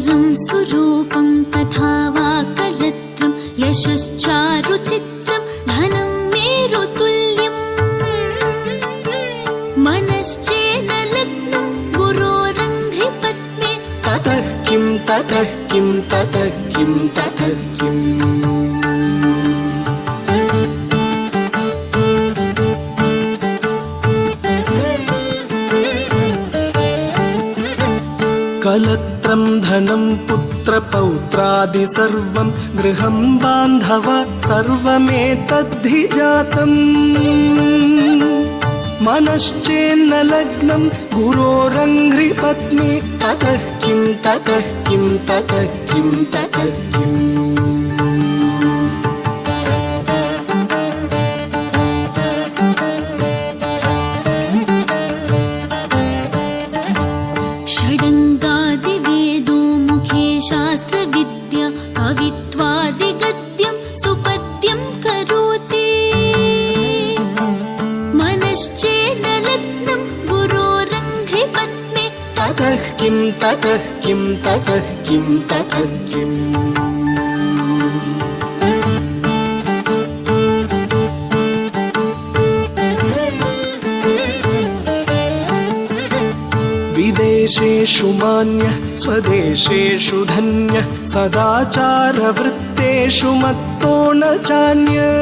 शरीरं सुरूपं तथा वा कलत्रं यशश्चारुचित्रं धनं मेरुतुल्यम् मनश्चेन लग्नं गुरोरङ्घ्रिपत्ने ततः किं ततः किं ततः किं ततः किम् कलत्रं धनं पुत्रपौत्रादि सर्वं गृहं बान्धव सर्वमेतद्धि जातम् मनश्चेन्न लग्नं गुरोरङ्घ्रिपत्नी ततः किं ततः किं ततः किं ततः किम् षडङ्गादिवेदो मुखे शास्त्रविद्या कवित्वादिगद्यं सुपद्यं करोति मनश्चेन लग्नं गुरोरङ्घ्रिपत्ने ततः किं ततः किं ततः किं ततः किम् विदेशेषु मान्यः स्वदेशेषु धन्यः सदाचारवृत्तेषु मत्तो न चान्यः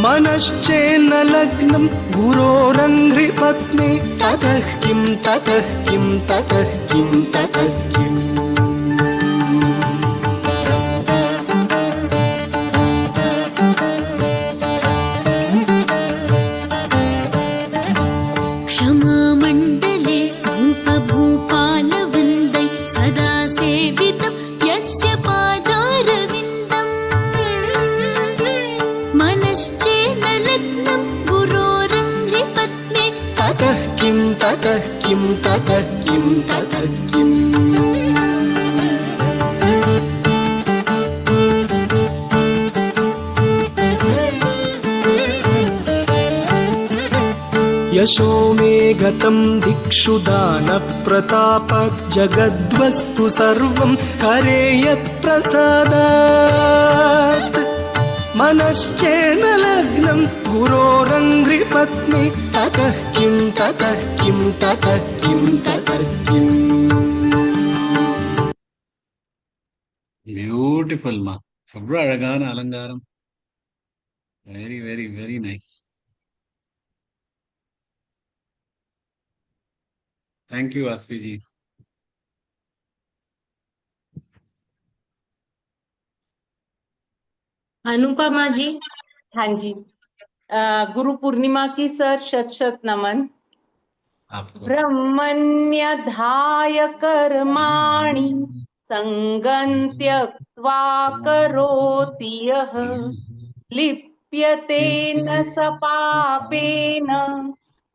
मनश्चेन्न लग्नं गुरोरङ्घ्रिपत्नी ततः किं ततः किं ततः किं ततः किम् क्षमामण्डले भूपभूपालवृन्दै सदा सेवितं यस्य पादारविन्दम् मनश्चेन लग्नं गुरोरङ्घ्रिपत्ने ततः किं ततः किं ततः किं ततः किम् यशो मे गतं दिक्षु दानप्रताप जगद्वस्तु सर्वं करे यत्प्रसादात् मनश्चेन लग्नं गुरोरङ्घ्रिपत्नी ततः किं ततः किं ततः किं ततः किम् Beautiful ma. எவ்வளவு அழகான அலங்காரம். Very, very, very nice. Thank you, Asviji. Anupama जी। हाँ जी। गुरु पूर्णिमा की सर शत शत नमन। आपको ब्रह्मण्यधाय कर्माणि संगं त्यक्त्वा करोति यः लिप्यते न स पापेन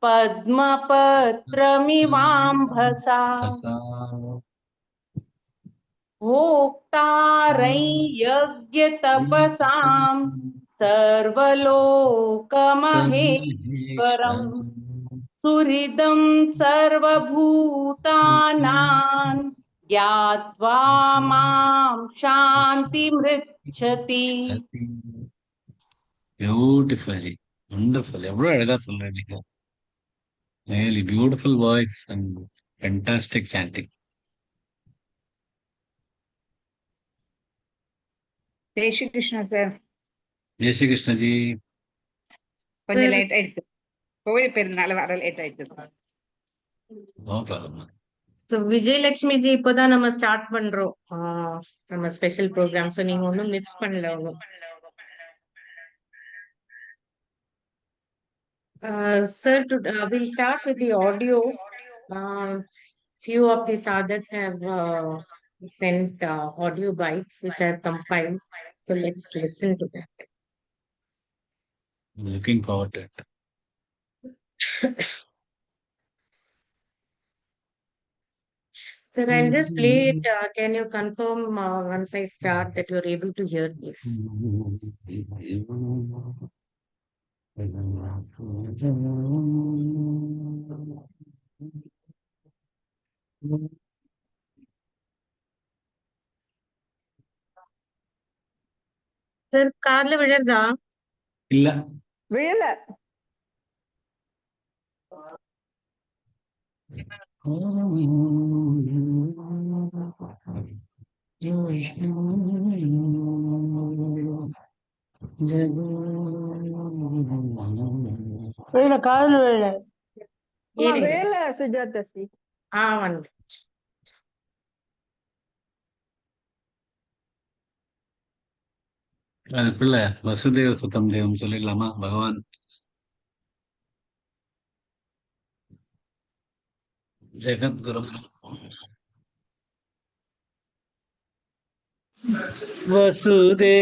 पद्मपत्रमिवाम्भसा भोक्तारै यज्ञतपसां सर्वलोकमहेश्वरम् सुहृदं सर्वभूतानां ज्ञात्वा मां शान्तिमृच्छति. Beautifully, wonderful. எவ்வளவு அழகா சொல்றீங்க. Really beautiful voice and fantastic chanting. जय श्री कृष्ण सर. जय श्री कृष्ण जी. கொஞ்சம் லேட் ஆயிடுச்சு, கோவில் பெருநாள் வர லேட் ஆயிடுச்சு. No problem. So Vijayalakshmi G இப்போதான் நம்ம ஸ்டார்ட் பண்றோம் நம்ம ஸ்பெஷல் ப்ரோக்ராம். ஸோ நீங்க ஒன்றும் மிஸ் பண்ணல ஒன்றும். Sir, we'll start with the audio. Few of the sadhaks have sent audio bites which I have compiled. So let's listen to that. I'm looking forward to it. Sir, I'll just play it. Can you confirm once I start that you're able to hear this? Sir காதுல விழறதா? இல்ல. விழல. காதல் வேலை. ஏனுங்க விழல Sujatha C. வந்து அது பிள்ளை வசுதேவ சுத்தம் தேவம் சொல்லிடலாமா? பகவான் ஜெகத்குரு வசுதேவ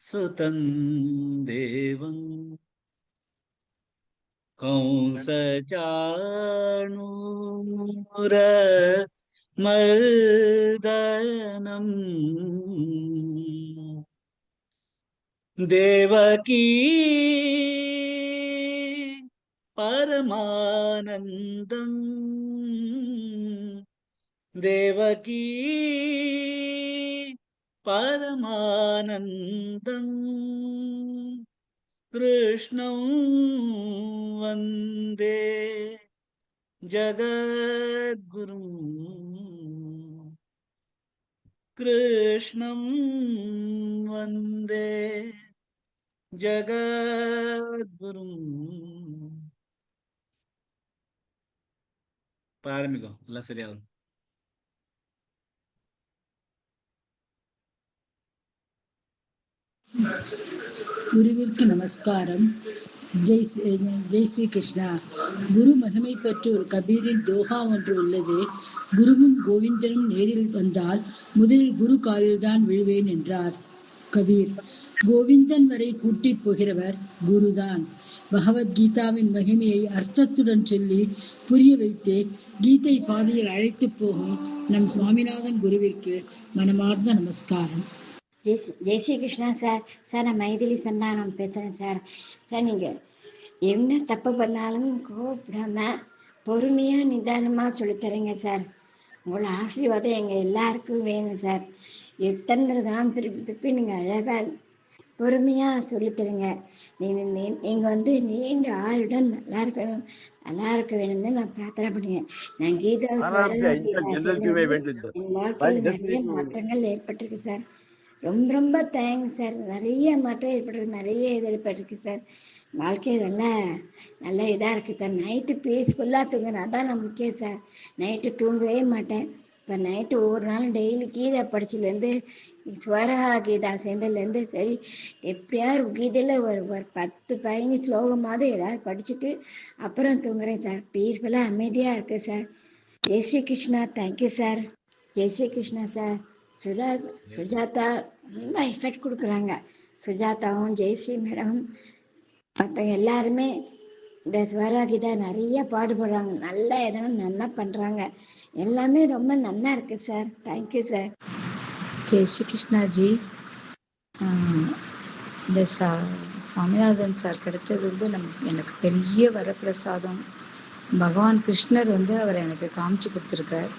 சுதம் தேவம் कंसचाणूर मर्दनम् देवकी परमानन्दम् देवकी परमानन्दम् कृष्णं वन्दे जगद्गुरुं कृष्णं वन्दे जगद्गुरुं ஆரம்பிக்கும் எல்லாம் சரியாகும். குருவிற்கு நமஸ்காரம். ஜெய் ஸ்ரீ கிருஷ்ணா. குரு மகிமை பற்றி ஒரு கபீரின் தோஹா ஒன்று உள்ளது. குருவும் கோவிந்தனும் நேரில் வந்தால் முதலில் குரு காலில் தான் விழுவேன் என்றார் கபீர். கோவிந்தன் வரை கூட்டி போகிறவர் குருதான். பகவத்கீதாவின் மகிமையை அர்த்தத்துடன் சொல்லி புரிய வைத்து கீதை பாதையில் அழைத்து போகும் நம் சுவாமிநாதன் குருவிற்கு மனமார்ந்த நமஸ்காரம். ஜெய் ஸ்ரீ கிருஷ்ணா சார். சார் நான் மைதிலி சந்தானம் பேசுகிறேன் சார். சார் நீங்கள் என்ன தப்பு பண்ணாலும் கோவப்படாம பொறுமையாக நிதானமாக சொல்லித்தரீங்க சார். உங்களோட ஆசீர்வாதம் எங்கள் எல்லாருக்கும் வேணும் சார். எத்தனை தான் திருப்பி நீங்கள் அழகாக பொறுமையாக சொல்லித்தரீங்க. நீங்கள் நீண்ட ஆயுடன் நல்லா இருக்க வேணும்னு நான் பிரார்த்தனை பண்ணுவேன். நான் கீதாவுக்கு என் வாழ்க்கையில் நிறைய மாற்றங்கள் ஏற்பட்டிருக்கு சார். ரொம்ப ரொம்ப தேங்க்ஸ் சார். நிறைய மாற்றம் ஏற்பட்டிருக்கு, நிறைய இது ஏற்பட்டிருக்கு சார். வாழ்க்கை நல்லா இதாக இருக்குது சார். நைட்டு பீஸ்ஃபுல்லாக தூங்குறேன், அதான் நான் முக்கியம் சார். நைட்டு தூங்கவே மாட்டேன். இப்போ நைட்டு ஒவ்வொரு நாளும் டெய்லி கீதை படிச்சிலேருந்து ஸ்வரஹா கீதா சேர்ந்ததுலேருந்து சரி எப்படியாவது கீதையில் ஒரு 10-15 ஸ்லோகமாவது ஏதாவது படிச்சுட்டு அப்புறம் தூங்குறேன் சார். பீஸ்ஃபுல்லாக அமைதியாக இருக்குது sir. Jai Shri Krishna. Thank you sir. Jai Shri Krishna sir. Sujatha ரொம்ப எஃபர்ட் கொடுக்குறாங்க. சுஜாதாவும் ஜெயஸ்ரீ மேடம் மற்ற எல்லாருமே இந்த ஸ்வராகிதா நிறைய பாடுபடுறாங்க. நல்லா எதனும் நல்லா பண்ணுறாங்க. எல்லாமே ரொம்ப நல்லா இருக்கு sir. Thank you sir. Jai Shri Krishnaji. இந்த சுவாமிநாதன் சார் கிடைச்சது எனக்கு பெரிய வரப்பிரசாதம். பகவான் கிருஷ்ணர் அவர் எனக்கு காமிச்சு கொடுத்துருக்கார்.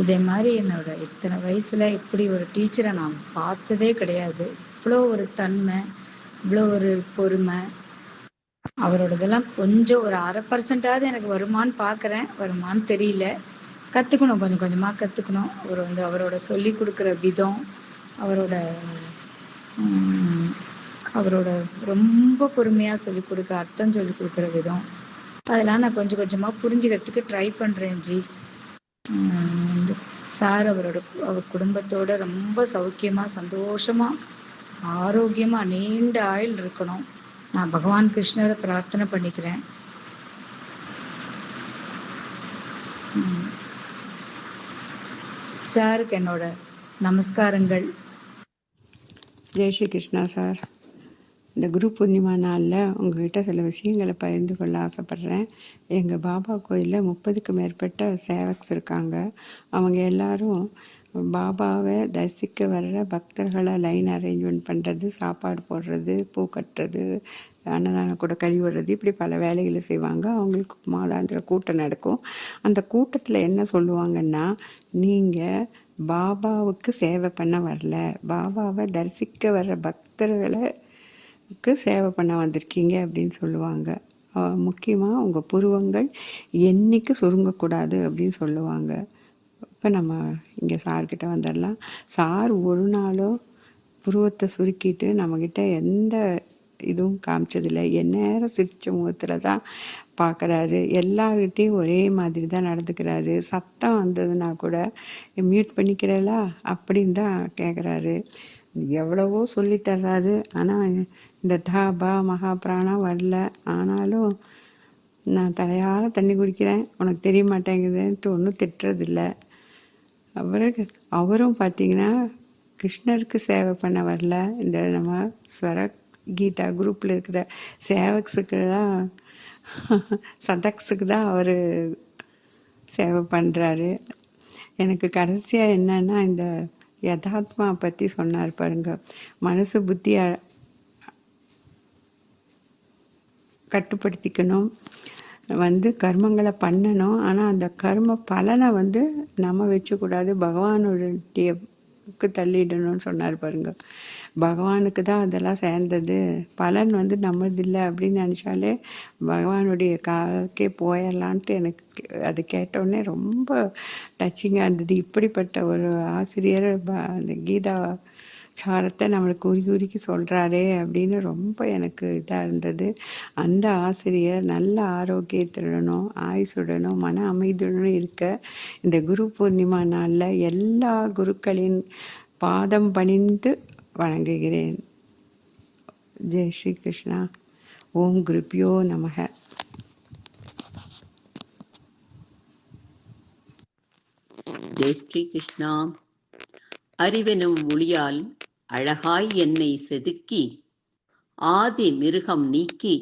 இதே மாதிரி என்னோட இத்தனை வயசுல இப்படி ஒரு டீச்சரை நான் பார்த்ததே கிடையாது. இவ்வளோ ஒரு தன்மை, இவ்வளோ ஒரு பொறுமை. அவரோடதெல்லாம் கொஞ்சம் ஒரு 1/2% எனக்கு வருமானு பார்க்குறேன். வருமானு தெரியல. கற்றுக்கணும், கொஞ்சம் கொஞ்சமாக கற்றுக்கணும். அவரோட சொல்லி கொடுக்குற விதம், அவரோட ரொம்ப பொறுமையாக சொல்லி கொடுக்க அர்த்தம் சொல்லி கொடுக்குற விதம், அதெல்லாம் நான் கொஞ்சம் கொஞ்சமாக புரிஞ்சுக்கிறதுக்கு ட்ரை பண்ணுறேன் ஜி. சார் அவர் குடும்பத்தோட ரொம்ப சௌக்கியமா சந்தோஷமா ஆரோக்கியமா நீண்ட ஆயுள் இருக்கணும். நான் பகவான் கிருஷ்ணரை பிரார்த்தனை பண்ணிக்கிறேன். சாருக்கு என்னோட நமஸ்காரங்கள். ஜெய் ஸ்ரீ கிருஷ்ணா சார். இந்த குரு பூர்ணிமா நாளில் உங்கள்கிட்ட சில விஷயங்களை பகிர்ந்து கொள்ள ஆசைப்பட்றேன். எங்கள் பாபா கோயிலில் 30க்கும் மேற்பட்ட சேவக்ஸ் இருக்காங்க. அவங்க எல்லாரும் பாபாவை தரிசிக்க வர்ற பக்தர்களை லைன் அரேஞ்ச்மெண்ட் பண்ணுறது, சாப்பாடு போடுறது, பூ கட்டுறது, அன்னதானம் கூட கழிவிடுறது, இப்படி பல வேலைகளை செய்வாங்க. அவங்களுக்கு மாதாந்திர கூட்டம் நடக்கும். அந்த கூட்டத்தில் என்ன சொல்லுவாங்கன்னா, நீங்கள் பாபாவுக்கு சேவை பண்ண வரல, பாபாவை தரிசிக்க வர்ற பக்தர்களுக்கு சேவை பண்ண வந்திருக்கீங்க அப்படின்னு சொல்லுவாங்க. முக்கியமாக உங்கள் புருவங்கள் என்னைக்கு சுருங்கக்கூடாது அப்படின்னு சொல்லுவாங்க. இப்போ நம்ம இங்கே சார்கிட்ட வந்துடலாம். சார் ஒரு நாளும் புருவத்தை சுருக்கிட்டு நம்மக்கிட்ட எந்த இதுவும் காமிச்சதில்லை. எந்நேரம் சிரிச்ச முகத்தில் தான் பார்க்குறாரு. எல்லார்கிட்டையும் ஒரே மாதிரி தான் நடந்துக்கிறாரு. சத்தம் வந்ததுன்னா கூட மியூட் பண்ணிக்கிறலா அப்படின்னு தான் கேட்குறாரு. எவ்வளவோ சொல்லித்தர்றாரு. ஆனால் இந்த தாபா மகாபிராணா வரல. ஆனாலும் நான் தலையால் தண்ணி குடிக்கிறேன், உனக்கு தெரிய மாட்டேங்குதுன்ட்டு ஒன்றும் திட்டுறதில்ல. அவரும் பார்த்தீங்கன்னா கிருஷ்ணருக்கு சேவை பண்ண வரல. இந்த நம்ம ஸ்வர கீதா குரூப்பில் இருக்கிற சேவக்ஸுக்கு தான் சதக்ஸுக்கு தான் அவர் சேவை பண்ணுறாரு. எனக்கு கடைசியாக என்னன்னா இந்த யதாத்மா பற்றி சொன்னார் பாருங்க. மனசு புத்தி கட்டுப்படுத்திக்கணும், கர்மங்களை பண்ணணும். ஆனால் அந்த கர்ம பலனை நம்ம வச்சுக்கூடாது, பகவானுடைய தள்ளிடணும்னு சொன்னார் பாருங்க. பகவானுக்கு தான் அதெல்லாம் சேர்ந்தது, பலன் நம்மதில்லை அப்படின்னு நினச்சாலே பகவானுடைய காக்கே போயிடலான்ட்டு எனக்கு அது கேட்டோடனே ரொம்ப டச்சிங்காக இருந்தது. இப்படிப்பட்ட ஒரு ஆசிரியர் அந்த கீதா சாரத்தை நம்மளுக்கு உருகி உருகி சொல்கிறாரே அப்படின்னு ரொம்ப எனக்கு இதாக இருந்தது. அந்த ஆசிரியர் நல்ல ஆரோக்கியத்துடனும் ஆயுசுடனும் மன அமைதியுடனும் இருக்க இந்த குரு பூர்ணிமா நாளில் எல்லா குருக்களின் பாதம் பணிந்து வணங்குகிறேன். ஜெய் ஸ்ரீ கிருஷ்ணா. ஓம் குருப்யோ நமக. ஜெய் ஸ்ரீ கிருஷ்ணா. அறிவெனும் ஒளியால் அழகாய் என்னை செதுக்கி, ஆதி மிருகம் நீக்கி,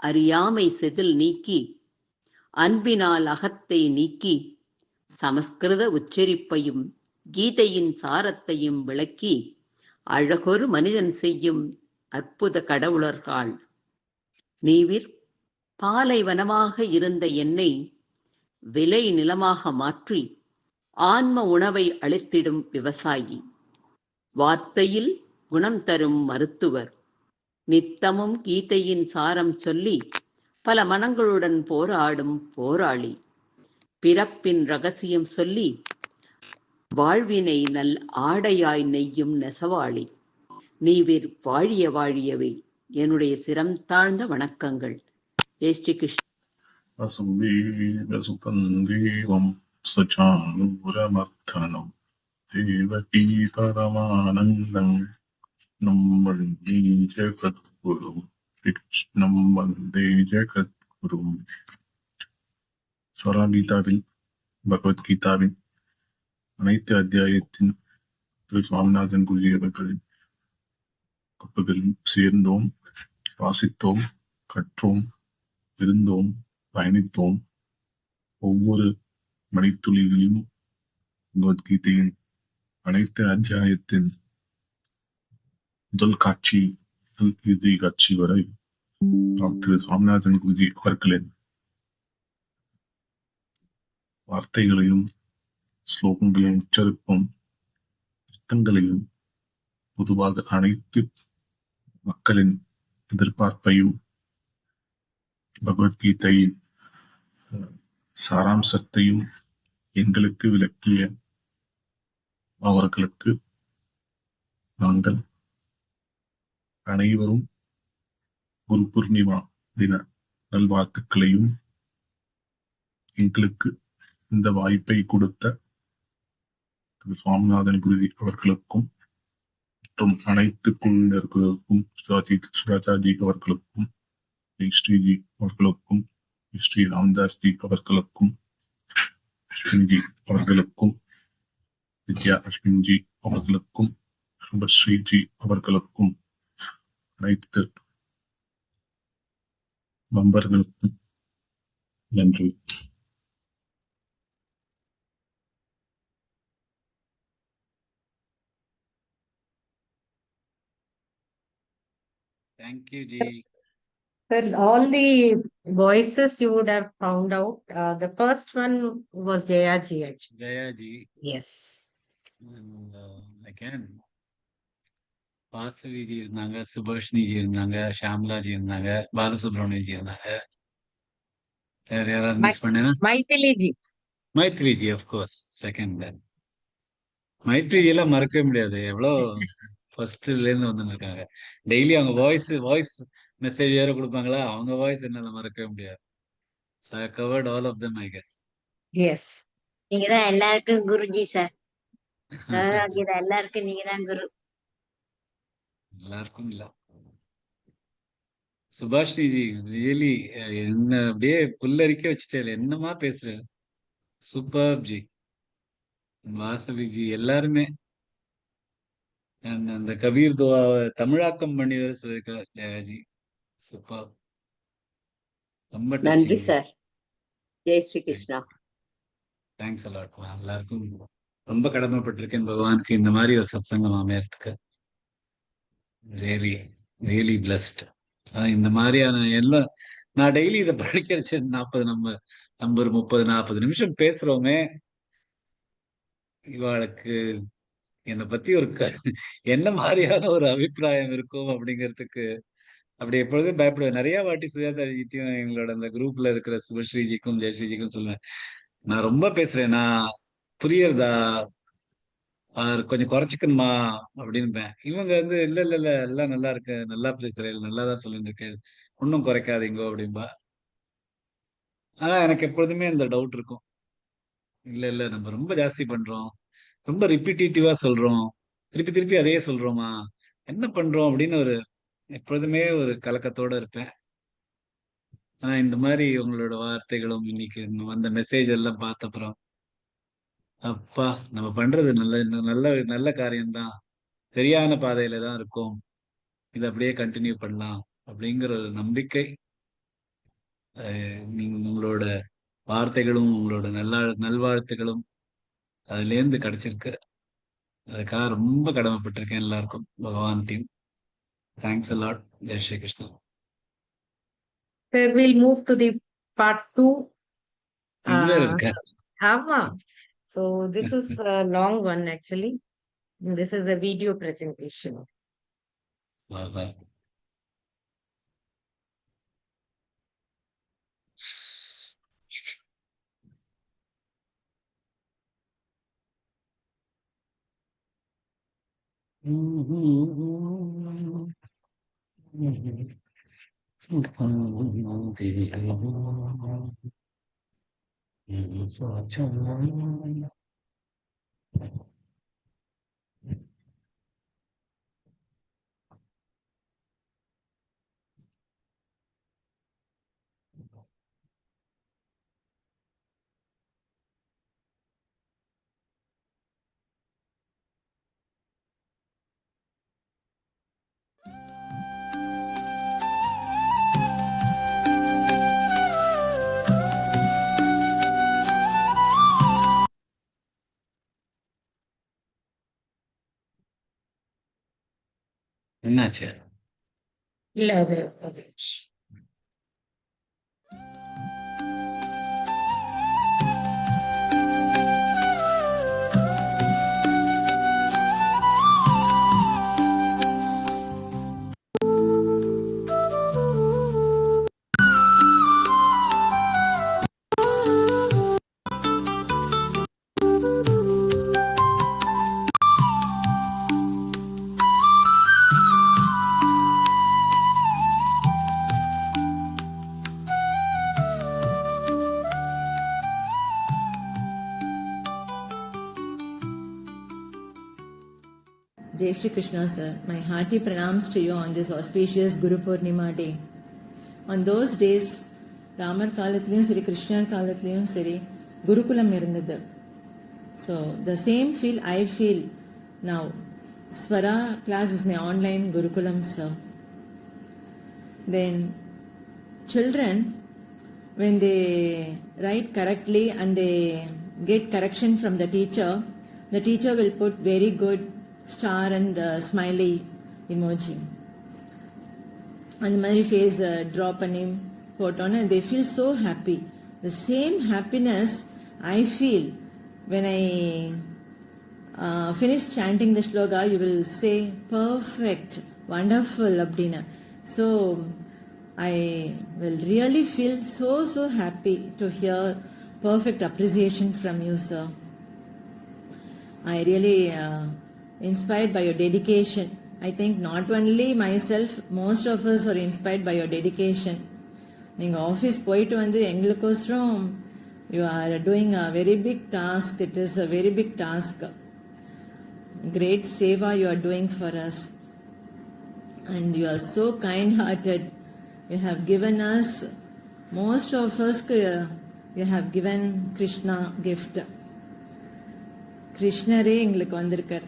அறியாமை செதில் நீக்கி, அன்பினால் அகத்தை நீக்கி, சமஸ்கிருத உச்சரிப்பையும் கீதையின் சாரத்தையும் விளக்கி, அழகொரு மனிதன் செய்யும் அற்புத கடவுளர்கள். நீவிர் பாலைவனமாக இருந்த என்னை விளை நிலமாக மாற்றி ஆன்ம உணவை அளித்திடும் விவசாயி, வார்த்தையில் குணம் தரும் மருத்துவர், நித்தமும் கீதையின் சாரம் சொல்லி பல மனங்களுடன் போராடும் போராளி, பிறப்பின் ரகசியம் சொல்லி வாழ்வினை நல் ஆடையாய் நெய்யும் நெசவாளி. நீவிர் வாழிய வாழியவை. என்னுடைய சிரம் தாழ்ந்த வணக்கங்கள். ஜெய் ஸ்ரீ கிருஷ்ண. வசுதேவசுதந்தேவம் சச்சானூரமர்த்தனம் தேவகீ பரமானந்தம் கிருஷ்ணம் வந்தே ஜெகத்குரும். கிருஷ்ணம் வந்தே ஜெகத்குரும். ஸ்வரகீதாவின் பகவத்கீதாவின் அனைத்து அத்தியாயத்தின் திரு சுவாமிநாதன் குருஜி அவர்களின் கப்பல்களில் சேர்ந்தோம், வாசித்தோம், கற்றோம், இருந்தோம், பயணித்தோம். ஒவ்வொரு மணித்துளிகளிலும் பகவத்கீதையின் அனைத்து அத்தியாயத்தின் முதல் காட்சி இறுதி காட்சி வரை திரு சுவாமிநாதன் குருஜி அவர்களின் வார்த்தைகளையும் ஸ்லோகங்களையும் உச்சரிப்பும் அர்த்தங்களையும் பொதுவாக அனைத்து மக்களின் எதிர்பார்ப்பையும் பகவத்கீதையின் சாராம்சத்தையும் எங்களுக்கு விளக்கிய அவர்களுக்கு நாங்கள் அனைவரும் குரு பூர்ணிமா தின நல்வாழ்த்துக்களையும், எங்களுக்கு இந்த வாய்ப்பை கொடுத்த திரு சுவாமிநாதன் குருஜி அவர்களுக்கும் மற்றும் அனைத்து குழுவினர்களுக்கும், சுராஜாஜி அவர்களுக்கும், ஸ்ரீஜி அவர்களுக்கும், ஸ்ரீ ராம்தாஸ்ஜி அவர்களுக்கும், அஸ்வின்ஜி அவர்களுக்கும், வித்யா அஸ்வின்ஜி அவர்களுக்கும், சுபஸ்ரீஜி அவர்களுக்கும், அனைத்து நண்பர்களுக்கும் நன்றி. Thank you, Ji. Well, all the voices you would have found out. The first one was Jaya Ji actually. Jaya Ji. Yes. Again Vasavi ji இருந்தாங்க, சுபாஷினிஜி இருந்தாங்க, ஷாம்லாஜி இருந்தாங்க, பாலசுப்ரமணியஜி இருந்தாங்க. வேற யாராவது மிஸ் பண்ணேனா? Maithili ji. Maitri ji of course second. Maitri ji எல்லாம் மறக்கவே முடியாது. எவ்வளோ ஃபர்ஸ்ட்ல இருந்து வந்து இருக்காங்க. டெய்லி அவங்க வாய்ஸ் மெசேஜ் வேற கொடுப்பாங்களா, அவங்க வாய்ஸ் என்னால மறக்கவே முடியாது. So I covered all of them, I guess. Yes. நீங்க தான் எல்லாருக்கும் குருஜி சார். எல்லாருக்கும் நீங்க தான் குரு. எல்லாருக்கும் இல்ல. சுபாஷினிஜி ரியலி என்ன அப்படியே புல்லரிக்க வச்சுட்டே, என்னமா பேசுற, சூப்பர் ஜி. வாசவிஜி எல்லாருமே. அந்த கபீர் துவாவை தமிழாக்கம் பண்ணி வேற சொல்லியிருக்கார் ஜெயாஜி. சூப்பர். ரொம்ப நன்றி sir. Jai Shri Krishna. Thanks a lot. எல்லாருக்கும் ரொம்ப கடமைப்பட்டிருக்கேன் பகவானுக்கு இந்த மாதிரி ஒரு சத்சங்கம் அமையறதுக்கு. Really really blessed. இந்த மாதிரியான எல்லாம் நான் டெய்லி இதை படிக்கிறச்சு 40 நம்ம ஒரு 30-40 நிமிஷம் பேசுறோமே, இவாளுக்கு என்னை பத்தி ஒரு என்ன மாதிரியான ஒரு அபிப்பிராயம் இருக்கும் அப்படிங்கிறதுக்கு அப்படி எப்பொழுதும் பயப்படுவேன். நிறைய வாட்டி சுஜாதாஜிட்டையும் எங்களோட அந்த குரூப்ல இருக்கிற சுபஸ்ரீஜிக்கும் ஜெயஸ்ரீஜிக்கும் சொல்லுவேன், நான் ரொம்ப பேசுறேன், நான் புரியறதா, கொஞ்சம் குறைச்சிக்கணுமா அப்படின்பேன். இவங்க வந்து இல்ல இல்ல இல்ல எல்லாம் நல்லா இருக்கு, நல்லா பேசுறேன், நல்லாதான் சொல்லிட்டு இருக்கேன், ஒன்னும் குறைக்காதீங்கோ அப்படின்பா. ஆனா எனக்கு எப்பொழுதுமே அந்த டவுட் இருக்கும், இல்ல இல்ல நம்ம ரொம்ப ஜாஸ்தி பண்றோம், ரொம்ப ரிப்பீட்டேட்டிவா சொல்றோம், திருப்பி திருப்பி அதே சொல்றோமா, என்ன பண்றோம் அப்படின்னு ஒரு எப்பொழுதுமே ஒரு கலக்கத்தோட இருப்பேன். ஆனா இந்த மாதிரி உங்களோட வார்த்தைகளும் இன்னைக்கு வந்த மெசேஜ் எல்லாம் பார்த்த அப்புறம் அப்பா நம்ம பண்றது நல்ல நல்ல நல்ல காரியம்தான், சரியான பாதையில தான் இருக்கும், இதை அப்படியே கண்டினியூ பண்ணலாம் அப்படிங்கிற ஒரு நம்பிக்கை நீங்க உங்களோட வார்த்தைகளும் உங்களோட நல்வாழ்த்துகளும் அதுல இருந்து கிடைச்சிருக்கு. அதுக்காக ரொம்ப கடமைப்பட்டிருக்கேன் எல்லாருக்கும், Bhagavan team. Thanks a lot. Jai Shri Krishna. Sir, we'll move to the part 2. Ama. So this is a long one actually. This is a video presentation. என்னாச்சு? இல்ல அது Jai Shri Krishna sir, my hearty pranams to you on this auspicious Guru Purnima day. On those days, Ramar காலத்திலையும் சரி, கிருஷ்ணர் காலத்திலையும் சரி, குருகுலம் இருந்தது. So the same feel I feel now. Swara class is my online Gurukulam sir. Then children, when they write correctly and they get correction from the teacher will put very good star and smiley emoji. And the face draw பண்ணி போட்டோன்னு they feel so happy. The same happiness I feel when I finish chanting the shloka, you will say perfect, wonderful abdina. So I will really feel so happy to hear perfect appreciation from you, sir. I really inspired by your dedication. I think not only myself, most of us are inspired by your dedication. நீங்கள் office போயிட்டு வந்து எங்களுக்கோசரம் you are doing a very big task. It is a very big task. Great seva you are doing for us. And you are so kind-hearted. You have given us, most of us, you have given Krishna gift. Krishnare எங்களுக்கு வந்திருக்கார்.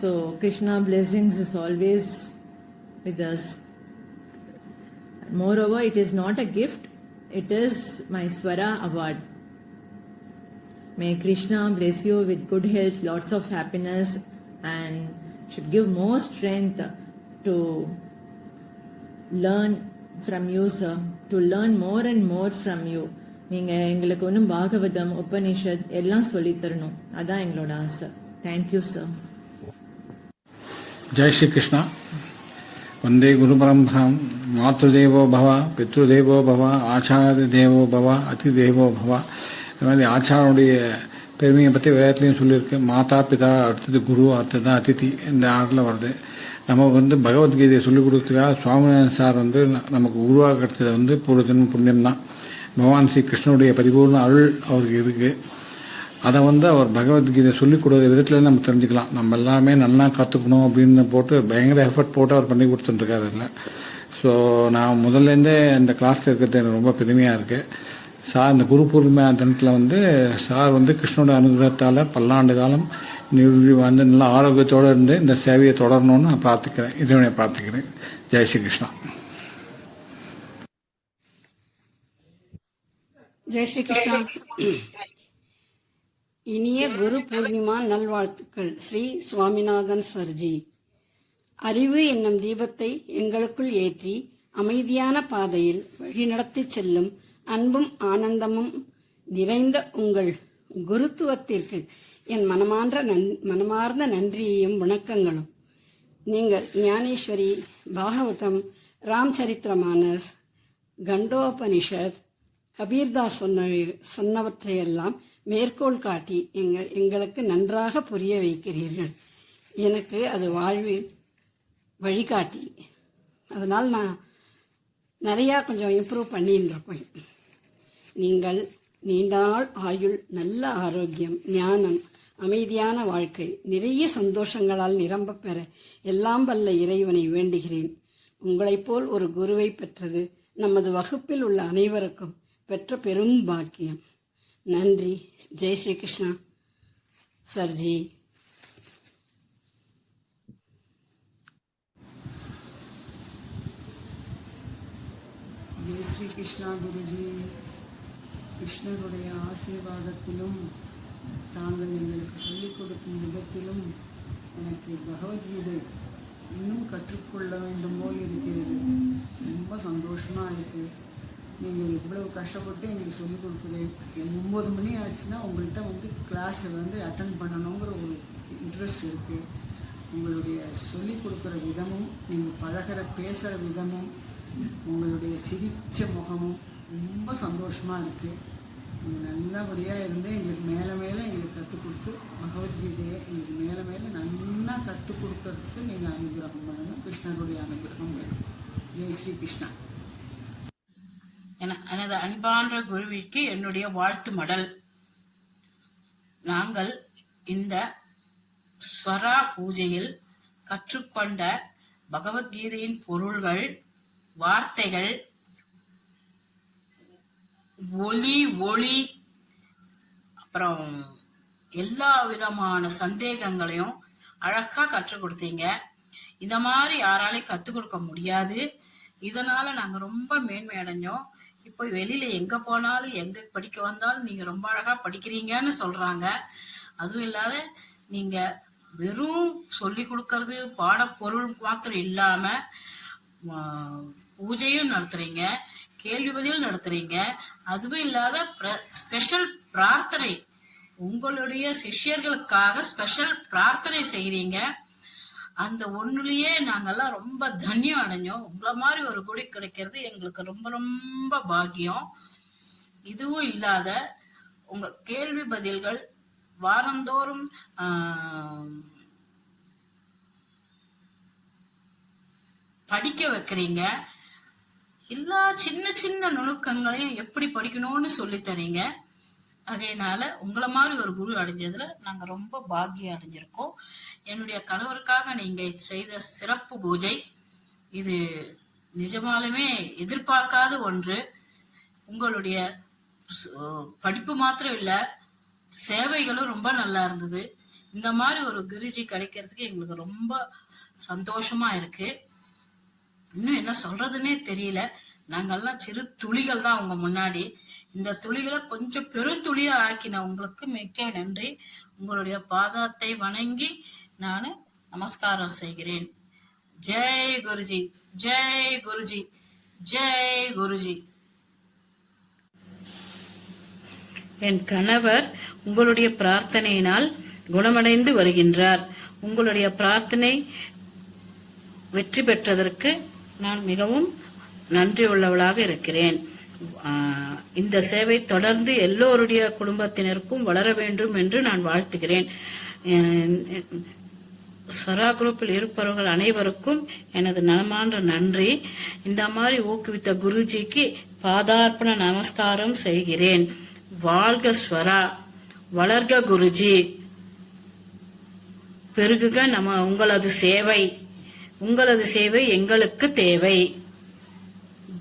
So Krishna blessings is always with us. Moreover, it is not a gift, it is my Swara award. May Krishna bless you with good health, lots of happiness, and should give more strength to learn from you, sir, to learn more and more from you. நீங்கள் எங்களுக்கு ஒன்றும் பாகவதம் உபனிஷத் எல்லாம் சொல்லித் தரணும், அதான் எங்களோட ஆசை. Thank you sir. जय श्री कृष्णा. वंदे गुरु परंपरां. मातृदेवो भव, पितृदेवो भव, आचार्य देवो भव, अतिदेवो भव. இந்த மாதிரி ஆச்சாரனுடைய பெருமையை பற்றி வேதத்துலையும் சொல்லியிருக்கு. மாதா பிதா, அடுத்தது குரு, அடுத்தது அதிதி, இந்த ஆறில் வருது. நமக்கு பகவத்கீதையை சொல்லிக் கொடுத்ததுக்காக சுவாமிநாதன் சார் நமக்கு உருவாக்குறது பூர்வஜன்ம புண்ணியம் தான். பகவான் ஸ்ரீ கிருஷ்ணனுடைய பரிபூர்ண அருள் அவருக்கு இருக்குது. அதை அவர் பகவத்கீதை சொல்லிக் கொடுத்த விதத்தில் நம்ம தெரிஞ்சுக்கலாம். நம்ம எல்லாமே நல்லா கற்றுக்கணும் அப்படின்னு போட்டு பயங்கர எஃபர்ட் போட்டு அவர் பண்ணி கொடுத்துட்டுருக்காரு அதில். ஸோ நான் முதல்லேருந்தே இந்த கிளாஸில் இருக்கிறது எனக்கு ரொம்ப பெருமையாக இருக்குது. சார் இந்த குரு பூர்ணிமா தினத்தில் சார் கிருஷ்ணனோட அனுகிரகத்தால் பல்லாண்டு காலம் நல்ல ஆரோக்கியத்தோடு இருந்து இந்த சேவையை தொடரணும்னு நான் பிரார்த்திக்கிறேன், இறைவனை பிரார்த்திக்கிறேன். ஜெய் ஸ்ரீ கிருஷ்ணா. ஜெய் ஸ்ரீ கிருஷ்ணா. இனிய குரு பூர்ணிமா நல்வாழ்த்துக்கள். ஸ்ரீ சுவாமிநாதன் சர்ஜி. அறிவு என்னும் தீபத்தை எங்களுக்குள் ஏற்றி அமைதியான பாதையில் வழிநடத்தி செல்லும் அன்பும் ஆனந்தமும் நிறைந்த உங்கள் குருத்துவத்திற்கு என் மனமார்ந்த நன்றியையும் வணக்கங்களும். நீங்கள் ஞானேஸ்வரி, பாகவதம், ராம்சரித்ரமானஸ், கண்டோபனிஷத், கபீர்தாஸ் சொன்னவற்றையெல்லாம் மேற்கோள் காட்டி எங்களுக்கு நன்றாக புரிய வைக்கிறீர்கள். எனக்கு அது வாழ்வில் வழிகாட்டி. அதனால் நான் நிறையா கொஞ்சம் இம்ப்ரூவ் பண்ணின்னு இருக்கேன். நீங்கள் நீண்ட நாள் ஆயுள், நல்ல ஆரோக்கியம், ஞானம், அமைதியான வாழ்க்கை, நிறைய சந்தோஷங்களால் நிரம்ப பெற எல்லாம் வல்ல இறைவனை வேண்டுகிறேன். உங்களைப் போல் ஒரு குருவை பெற்றது நமது வகுப்பில் உள்ள அனைவருக்கும் பெற்ற பெரும் பாக்கியம். நன்றி. ஜெய் ஸ்ரீ கிருஷ்ணா சர்ஜி. ஜெய் ஸ்ரீ கிருஷ்ணா குருஜி. கிருஷ்ணருடைய ஆசீர்வாதத்திலும் தாங்கள் எங்களுக்கு சொல்லிக் கொடுக்கும் விதத்திலும் எனக்கு பகவத்கீதை இன்னும் கற்றுக்கொள்ள வேண்டும் போல் இருக்கிறது. ரொம்ப சந்தோஷமாக இருக்குது. நீங்கள் இவ்வளவு கஷ்டப்பட்டு எங்களுக்கு சொல்லிக் கொடுக்குறேன். 9 மணி ஆச்சுன்னா உங்கள்கிட்ட கிளாஸை அட்டன் பண்ணணுங்கிற ஒரு இன்ட்ரெஸ்ட் இருக்குது. உங்களுடைய சொல்லிக் கொடுக்குற விதமும், நீங்கள் பழகிற பேசுகிற விதமும், உங்களுடைய சிரிச்ச முகமும் ரொம்ப சந்தோஷமாக இருக்குது. நீங்கள் நல்லபடியாக இருந்து எங்களுக்கு மேலே மேலே எங்களுக்கு கற்றுக் கொடுத்து பகவத்கீதையை எங்களுக்கு மேலே மேலே நல்லா கற்றுக் கொடுக்கறதுக்கு நீங்கள் அனுகிரகம் பண்ணணும். கிருஷ்ணருடைய அனுகிரகம் வேணும். ஜெய் ஸ்ரீ கிருஷ்ணா. எனது அன்பான குருவிற்கு என்னுடைய வாழ்த்து மடல். நாங்கள் இந்த ஸ்வரா பூஜையில் கற்றுக்கொண்ட பகவத்கீதையின் பொருள்கள், வார்த்தைகள், ஒளி, அப்புறம் எல்லா விதமான சந்தேகங்களையும் அழகா கற்றுக் கொடுத்தீங்க. இந்த மாதிரி யாராலையும் கத்துக் கொடுக்க முடியாது. இதனால நாங்க ரொம்ப மேன்மை அடைஞ்சோம். இப்போ வெளியில எங்க போனாலும், எங்க படிக்க வந்தாலும் நீங்க ரொம்ப அழகா படிக்கிறீங்கன்னு சொல்றாங்க. அதுவும் இல்லாத நீங்க வெறும் சொல்லி கொடுக்கறது பாடப்பொருள் மாத்திரம் இல்லாம பூஜையும் நடத்துறீங்க, கேள்வி பதில் நடத்துறீங்க. அதுவும் இல்லாத ஸ்பெஷல் பிரார்த்தனை உங்களுடைய சிஷ்யர்களுக்காக ஸ்பெஷல் பிரார்த்தனை செய்றீங்க. அந்த ஒண்ணுலயே நாங்கெல்லாம் ரொம்ப தன்யம் அடைஞ்சோம். உங்களை மாதிரி ஒரு குடி கிடைக்கிறது எங்களுக்கு ரொம்ப ரொம்ப பாக்கியம். இதுவும் இல்லாத உங்க கேள்வி பதில்கள் வாரந்தோறும் படிக்க வைக்கிறீங்க. எல்லா சின்ன சின்ன நுணுக்கங்களையும் எப்படி படிக்கணும்னு சொல்லி தரீங்க. அதனால உங்களை மாதிரி ஒரு குரு அடைஞ்சதுல நாங்க ரொம்ப பாக்கியம் அடைஞ்சிருக்கோம். என்னுடைய கணவருக்காக நீங்க செய்த சிறப்பு பூஜை இது நிஜமாலுமே எதிர்பார்க்காத ஒன்று. உங்களுடைய படிப்பு மாத்திரம் இல்ல, சேவைகளும் ரொம்ப நல்லா இருந்தது. இந்த மாதிரி ஒரு குருஜி கிடைக்கிறதுக்கு எங்களுக்கு ரொம்ப சந்தோஷமா இருக்கு. இன்னும் என்ன சொல்றதுன்னே தெரியல. நாங்கெல்லாம் சிறு துளிகள் தான் உங்க முன்னாடி. இந்த துளிகளை கொஞ்சம் பெருந்துளியா ஆக்கின உங்களுக்கு மிக்க நன்றி. உங்களுடைய பாதத்தை வணங்கி நான் நமஸ்காரம் செய்கிறேன். ஜெய் குருஜி, ஜெய் குருஜி, ஜெய் குருஜி. என் கணவர் உங்களுடைய பிரார்த்தனையினால் குணமடைந்து வருகின்றார். உங்களுடைய பிரார்த்தனை வெற்றி பெற்றதற்கு நான் மிகவும் நன்றி உள்ளவளாக இருக்கிறேன். இந்த சேவை தொடர்ந்து எல்லோருடைய குடும்பத்தினருக்கும் வளர வேண்டும் என்று நான் வாழ்த்துகிறேன். ஸ்வரா குரூப்பில் இருப்பவர்கள் அனைவருக்கும் எனது நலமான நன்றி. இந்த மாதிரி ஊக்குவித்த குருஜிக்கு பாதார்ப்பண நமஸ்காரம் செய்கிறேன். வாழ்க ஸ்வரா, வளர்க குருஜி, பெருகுக உங்களது சேவை. உங்களது சேவை எங்களுக்கு தேவை.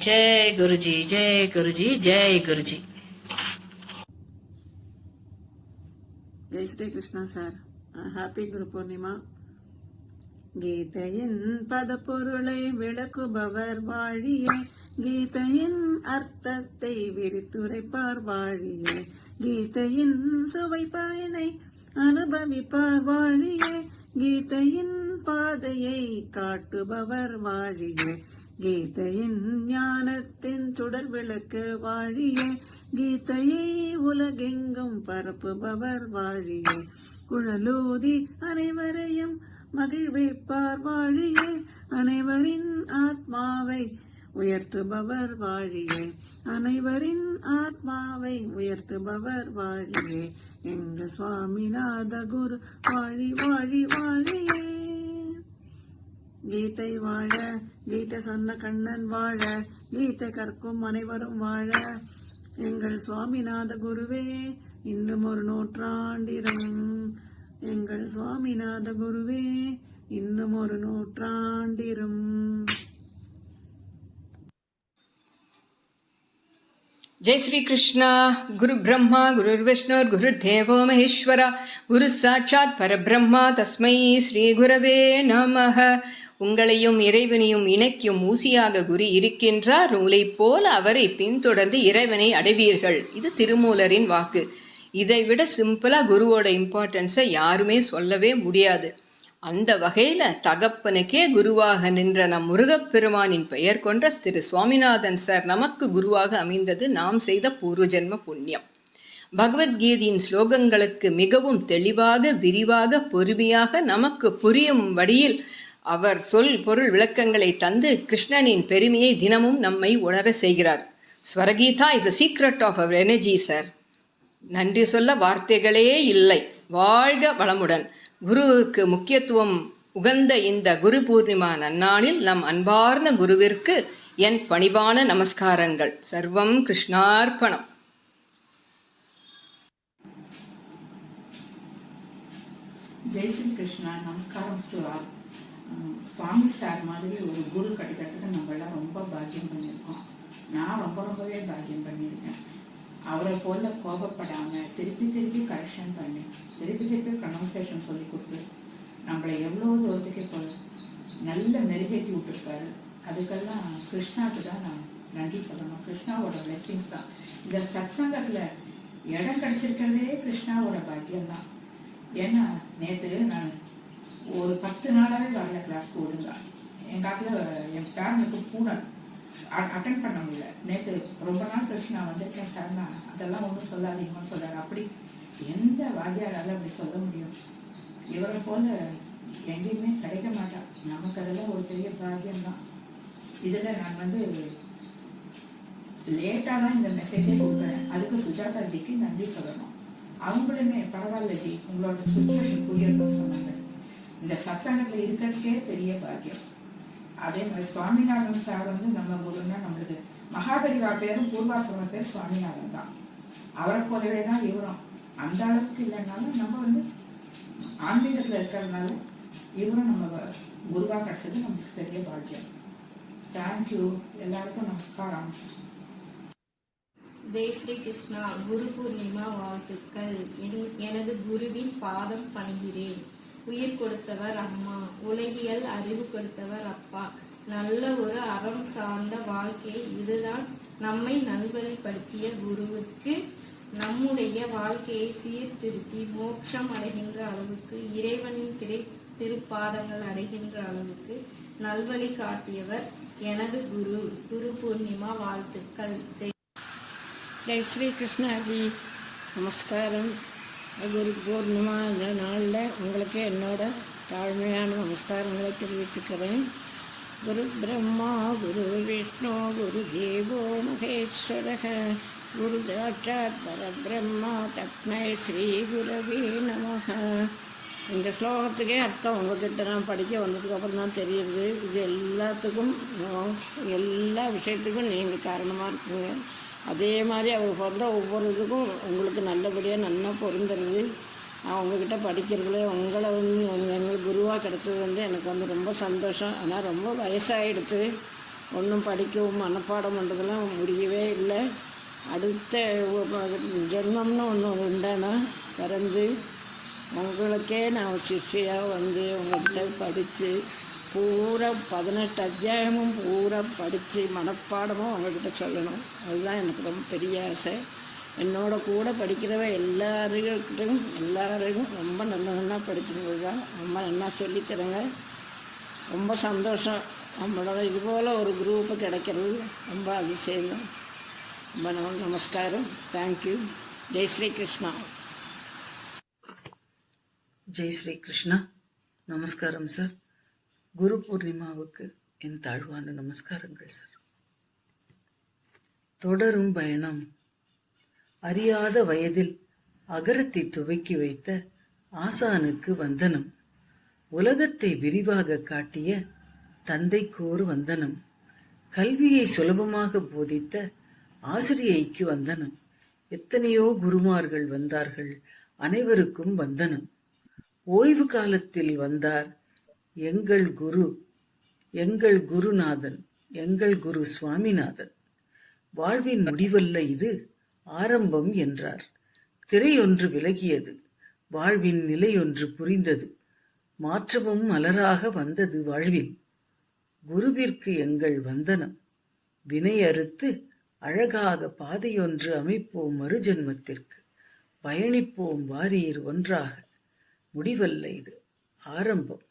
ஜெய் குருஜி, ஜெய் குருஜி, ஜெய் குருஜி. ஜெய் ஸ்ரீ கிருஷ்ணா சார். ஹாப்பி குரு பூர்ணிமா. கீதையின் பதப்பொருளை விளக்குபவர் வாழிய, கீதையின் அர்த்தத்தை விரித்துரைப்பார் வாழிய, கீதையின் சுவை பயனை அனுபவிப்பார் வாழிய, கீதையின் பாதையை காட்டுபவர் வாழிய, கீதையின் ஞானத்தின் சுடர் விளக்கு வாழிய, கீதையை உலகெங்கும் பரப்புபவர் வாழிய, குழலூதி அனைவரையும் மகிழ்விப்பார் வாழிய, அனைவரின் ஆத்மாவை உயர்த்துபவர் வாழிய, அனைவரின் ஆத்மாவை உயர்த்துபவர் வாழிய, எங்கள் சுவாமிநாத குரு வாழி வாழி வாழியே. கீதை வாழ, கீதை சொன்ன கண்ணன் வாழ, கீதை கற்கும் அனைவரும் வாழ, எங்கள் சுவாமிநாத குருவே இன்னும் ஒரு நூற்றாண்டிரும். எங்கள் சுவாமிநாத குருவே இன்னும் ஒரு நூற்றாண்டிரும். जय श्री कृष्ण. गुरु ब्रह्मा गुरुर्विष्णु गुरुर्देवो महेश्वरा, गुरु साक्षात् परब्रह्मा तस्मै ஸ்ரீ குரவே நமः. உங்களையும் இறைவனையும் இணைக்கும் ஊசியாக குரு இருக்கின்றார். நூலைப் போல அவரை பின்தொடர்ந்து இறைவனை அடைவீர்கள். இது திருமூலரின் வாக்கு. இதை விட சிம்பிளா குருவோட இம்பார்ட்டன்ஸை யாருமே சொல்லவே முடியாது. அந்த வகையில தகப்பனுக்கே குருவாக நின்ற நம் முருகப்பெருமானின் பெயர் கொண்ட திரு சுவாமிநாதன் சார் நமக்கு குருவாக அமைந்தது நாம் செய்த பூர்வ ஜென்ம புண்ணியம். பகவத்கீதையின் ஸ்லோகங்களுக்கு மிகவும் தெளிவாக விரிவாக பொறுமையாக நமக்கு புரியும் வழியில் அவர் பொருள் விளக்கங்களை தந்து கிருஷ்ணனின் பெருமையை தினமும் நம்மை உணர செய்கிறார். Swarageetha is the secret of our energy sir. நன்றி சொல்ல வார்த்தைகளே இல்லை. வாழ்க வளமுடன். குருவுக்கு முக்கியத்துவம் உகந்த இந்த குரு பூர்ணிமா நன்னாளில் நம் அன்பார்ந்த குருவிற்கு என் பணிவான நமஸ்காரங்கள். சர்வம் கிருஷ்ணார்ப்பணம். ஜெய் ஸ்ரீ கிருஷ்ணா. நமஸ்காரம் டு ஆல். சுவாமி சார் மாதிரி ஒரு குரு கிடைக்கிறதுக்கு நம்ம எல்லாம் ரொம்ப பாக்கியம் பண்ணியிருக்கோம். நான் ரொம்பவே பாக்கியம் பண்ணியிருக்கேன். அவரை போல கோபப்படாம திருப்பி திருப்பி கரெக்ஷன் பண்ணி திருப்பி ப்ரொனவுன்சியேஷன் சொல்லி கொடுத்து நம்மளை எவ்வளோ தூரத்துக்கு இப்போ நல்ல மெருகேற்றி விட்டுருக்காரு. அதுக்கெல்லாம் கிருஷ்ணாவுக்கு தான் நான் நன்றி சொல்லணும். கிருஷ்ணாவோட பிளெஸிங்ஸ் தான். இந்த சத்சங்கத்தில் இடம் கிடைச்சிருக்கிறதே கிருஷ்ணாவோட பாக்கியம் தான். ஏன்னா நேற்று நான் ஒரு 10 நாளாவே வரல கிளாஸ்க்கு ஒழுங்க. என் காட்டில் என் பேரனுக்கு பூனை அட்டன் பண்ண முடியல. நேற்று ரொம்ப நாள் கிருஷ்ணா வந்திருக்கேன் சார், நான் அதெல்லாம் ஒன்றும் சொல்லாதீங்கன்னு சொல்றாரு. அப்படி எந்த வாத்தியாரால அப்படி சொல்ல முடியும்? இவரை போல எங்கேயுமே கிடைக்க மாட்டான். நமக்கு அதெல்லாம் ஒரு பெரிய பாக்கியம்தான். இதுல நான் லேட்டா தான் இந்த மெசேஜே கொடுக்குறேன். அதுக்கு சுஜாதா ஜிக்கு நன்றி சொல்லணும். அவங்களுமே பரவாயில்ல ஜி, உங்களோட சுச்சுவேஷன் புரியணும்னு சொன்னாங்க. இந்த சத்சங்கத்துல இருக்கிறதுக்கே பெரிய பாக்கியம். அதே மாதிரி சுவாமிநாதன் சார் நம்ம குருன்னா நம்மளுக்கு மகாபரிவா பேரும் பூர்வாசிரம பேர் சுவாமிநாதன் தான். அவரை போலவே தான் இவரும். அந்த அளவுக்கு இல்லைன்னாலும் நம்ம ஆன்மீகத்துல இருக்கிறதுனால இவரும் நம்ம குருவா கிடைச்சது நமக்கு பெரிய பாக்கியம். தேங்க்யூ. எல்லாருக்கும் நமஸ்காரம். ஜெய் ஸ்ரீ கிருஷ்ணா. குரு பூர்ணிமா வாழ்த்துக்கள். எனது குருவின் பாதம் பணிகிறேன். உயிர் கொடுத்தவர் அம்மா, உலகியல் அறிவு கொடுத்தவர் அப்பா. நல்ல ஒரு அறம் சார்ந்த வாழ்க்கை இதுதான் நம்மை நல்வழிப்படுத்திய குருவுக்கு நம்முடைய வாழ்க்கையை சீர்திருத்தி மோட்சம் அடைகின்ற அளவுக்கு, இறைவனின் திருப்பாதங்கள் அடைகின்ற அளவுக்கு நல்வழி காட்டியவர் எனது குரு. குரு பூர்ணிமா வாழ்த்துக்கள். ஜெய் ஸ்ரீ கிருஷ்ணாஜி. நமஸ்காரம். குரு பூர்ணிமா இந்த நாளில் உங்களுக்கு என்னோட தாழ்மையான நமஸ்காரங்களை தெரிவித்துக்கிறேன். குரு பிரம்மா குரு விஷ்ணு குரு தேவோ மகேஸ்வரக குரு சாட்சாத் பரபிரம்மா தஸ்மை ஸ்ரீ குரவே நமஹ. இந்த ஸ்லோகத்துக்கே அர்த்தம் உங்ககிட்ட நான் படிக்க வந்ததுக்கப்புறம் தான் தெரியுது. இது எல்லாத்துக்கும் எல்லா விஷயத்துக்கும் நீங்கள் காரணமாக இருக்குங்க. அதே மாதிரி அவங்க சொல்கிற ஒவ்வொரு இதுக்கும் உங்களுக்கு நல்லபடியாக நல்லா பொருந்துறது. அவங்கக்கிட்ட படிக்கிறதுல உங்களை எங்களுக்கு குருவாக கிடைச்சது எனக்கு ரொம்ப சந்தோஷம். ஆனால் ரொம்ப வயசாகிடுது. ஒன்றும் படிக்கவும் மனப்பாடம் பண்ணுறதுலாம் முடியவே இல்லை. அடுத்த ஜென்மம்னு ஒன்று உண்டானா பிறந்து உங்களுக்கே நான் சிஷ்யாக உங்கள்கிட்ட படித்து பூரா 18 அத்தியாயமும் பூரா படித்து மனப்பாடமும் உங்கள்கிட்ட சொல்லணும். அதுதான் எனக்கு ரொம்ப பெரிய ஆசை. என்னோட கூட படிக்கிறவ எல்லாரையும் ரொம்ப நல்லா படிச்சுருங்க. ரொம்ப நல்லா சொல்லித்தரங்க. ரொம்ப சந்தோஷம். நம்மளோட இதுபோல் ஒரு குரூப்பு கிடைக்கிறது ரொம்ப அதிசயம். ரொம்ப நமஸ்காரம். தேங்க்யூ. ஜெய் ஸ்ரீ கிருஷ்ணா. ஜெய் ஸ்ரீ கிருஷ்ணா. நமஸ்காரம் சார். குரு பூர்ணிமாவுக்கு என் தாழ்வான நமஸ்காரங்கள் சார். தொடரும் பயணம். அறியாத வயதில் அகரத்தை துவக்கி வைத்த ஆசானுக்கு வந்தனம். உலகத்தை விரிவாக காட்டிய தந்தைக்கோர் வந்தனம். கல்வியை சுலபமாக போதித்த ஆசிரியைக்கு வந்தனம். எத்தனையோ குருமார்கள் வந்தார்கள், அனைவருக்கும் வந்தனம். ஓய்வு காலத்தில் வந்தார் எங்கள் குரு, எங்கள் குருநாதன், எங்கள் குரு சுவாமிநாதன். வாழ்வின் முடிவல்ல இது, ஆரம்பம் என்றார். திரையொன்று விலகியது, வாழ்வின் நிலையொன்று புரிந்தது. மாற்றமும் மலராக வந்தது வாழ்வில். குருவிற்கு எங்கள் வந்தனம். வினை அறுத்து அழகாக பாதையொன்று அமைப்போம் மறுஜன்மத்திற்கு. பயணிப்போம் வாரீர் ஒன்றாக. முடிவல்ல இது, ஆரம்பம்.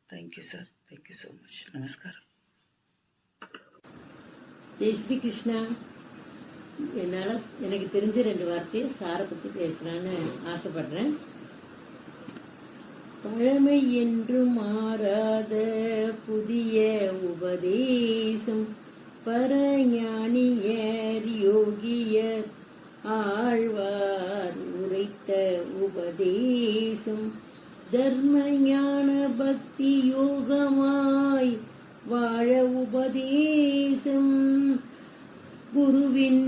Thank you sir. Thank you so much. நமஸ்காரம். ஜெய் ஸ்ரீ கிருஷ்ணா. என்னால் எனக்கு தெரிஞ்ச 2 வார்த்தையை சாரை பற்றி பேசுகிறான்னு ஆசைப்படுறேன். பழமை என்று மாறாத புதிய உபதேசம், பரஞானியர் யோகியர் ஆழ்வார் உரைத்த உபதேசம், தர்ம ஞான பக்தி யோகமாய் வாழ உபதேசம், குருவின்